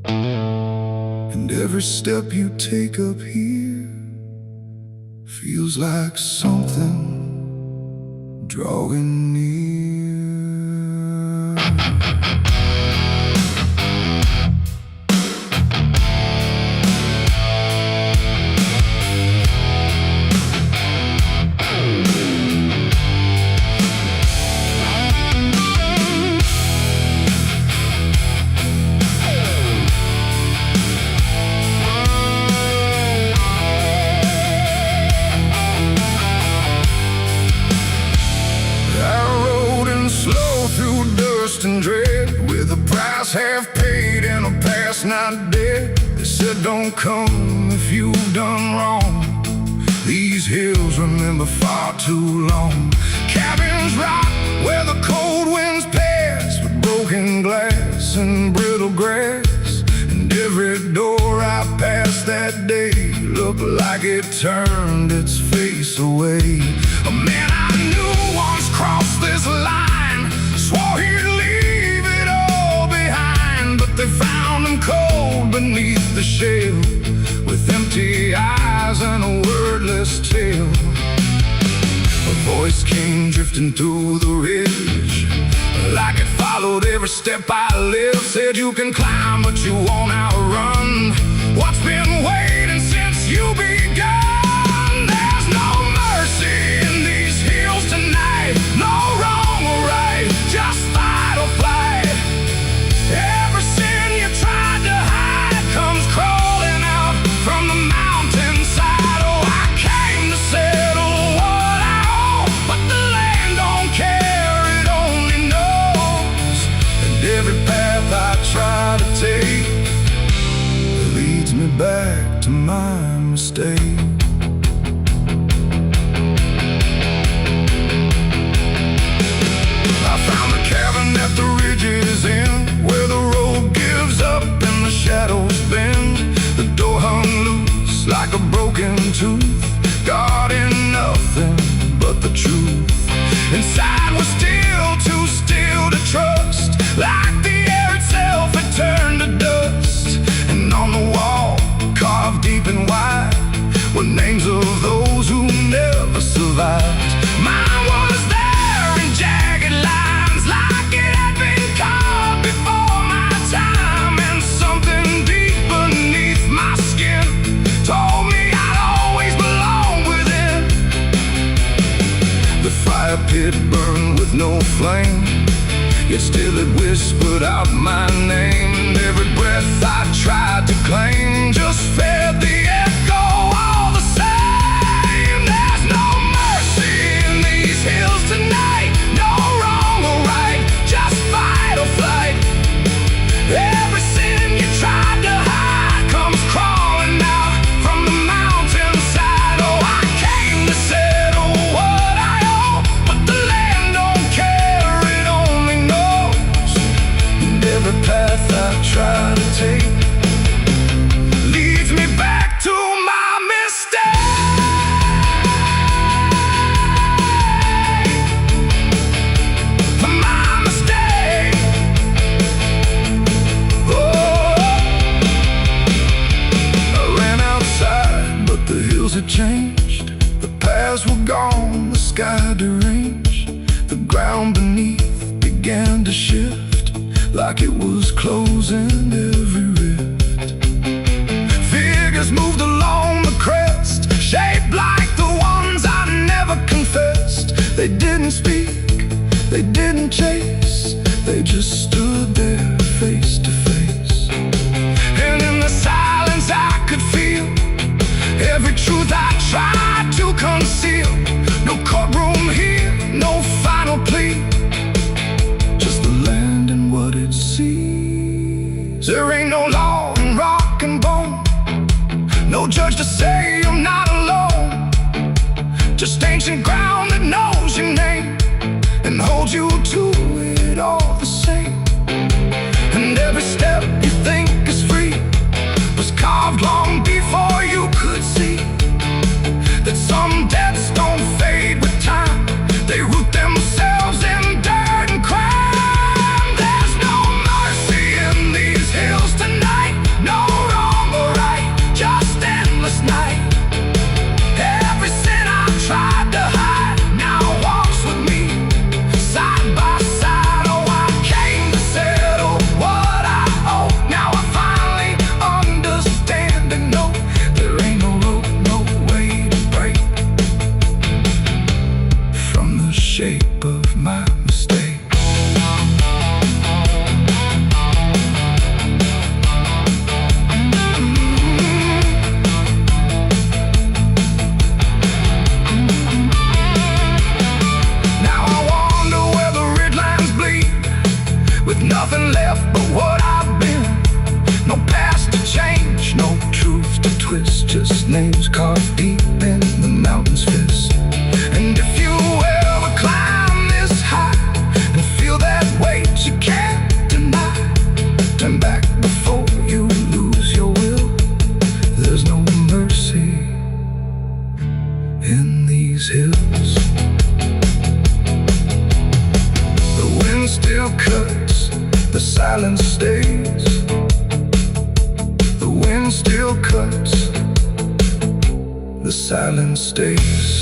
[SPEAKER 1] And every step you take up here feels like something drawing near. And dread, with a price half paid and a past not dead. They said don't come if you've done wrong. These hills remember far too long. Cabins rock where the cold winds pass, with broken glass and brittle grass. And every door I passed that day looked like it turned its face away. A man I knew once crossed this line, swore he'd leave it all behind, but they found him cold beneath the shell, with empty eyes and a wordless tale. A voice came drifting through the ridge, like it followed every step I lived. Said you can climb but you won't outrun what's been waiting since you begun. There's no mercy in these hills tonight, no wrong or right, just fight or flight. Every sin you tried to hide comes crawling out from the mountainside. Oh, I came to settle what I owe, but the land don't care, it only knows. And every path I try to take leads me back to my mistake. I found a cabin at the ridge's end, where the road gives up and the shadows bend. The door hung loose like a broken tooth, guarding nothing but the truth. Inside was still too still to trust, like the air itself had turned to dust. Yet still it whispered out my name, and every breath I tried to claim just fed the echo all the same. There's no mercy in these hills tonight, no wrong or right, just fight or flight. Every sin you tried to hide comes crawling out from the mountainside. Oh, I came to settle what I owe, but the land don't care, it only knows. And every path I try to take leads me back to my mistake. My mistake. I ran outside, but the hills had changed. The paths were gone, the sky deranged. The ground beneath began to shift, like it was closing every rift. Figures moved along the crest, shaped like the ones I never confessed. They didn't speak, they didn't chase, they just stood there face to face. And in the silence I could feel every truth I tried to conceal. No courtroom here, no final plea, just the land and what it sees. There ain't no law in rock and bone, no judge to say I'm not alone, just ancient ground that knows your name and holds you to it all the same. And every step you think is free was carved long before you could see that some debts don't fade with time, they root themselves in dirt and crime. There's no mercy in these hills tonight, no wrong or right, just endless night. Every sin I tried to hide now walks with me, side by side. Oh, I came to settle what I owe. Now I finally understand and know there ain't no rope, no way to break from the shape of my mistake. Now I wonder where the ridgelands bleed, with nothing left but what I've been. No past to change, no truth to twist, just names carved deep in the mountain's fist. And if you ever climb this high and feel that weight you can't deny, turn back before you lose your will. There's no mercy in these hills. The wind still cuts, the silence stays. The wind still cuts, the silence stays.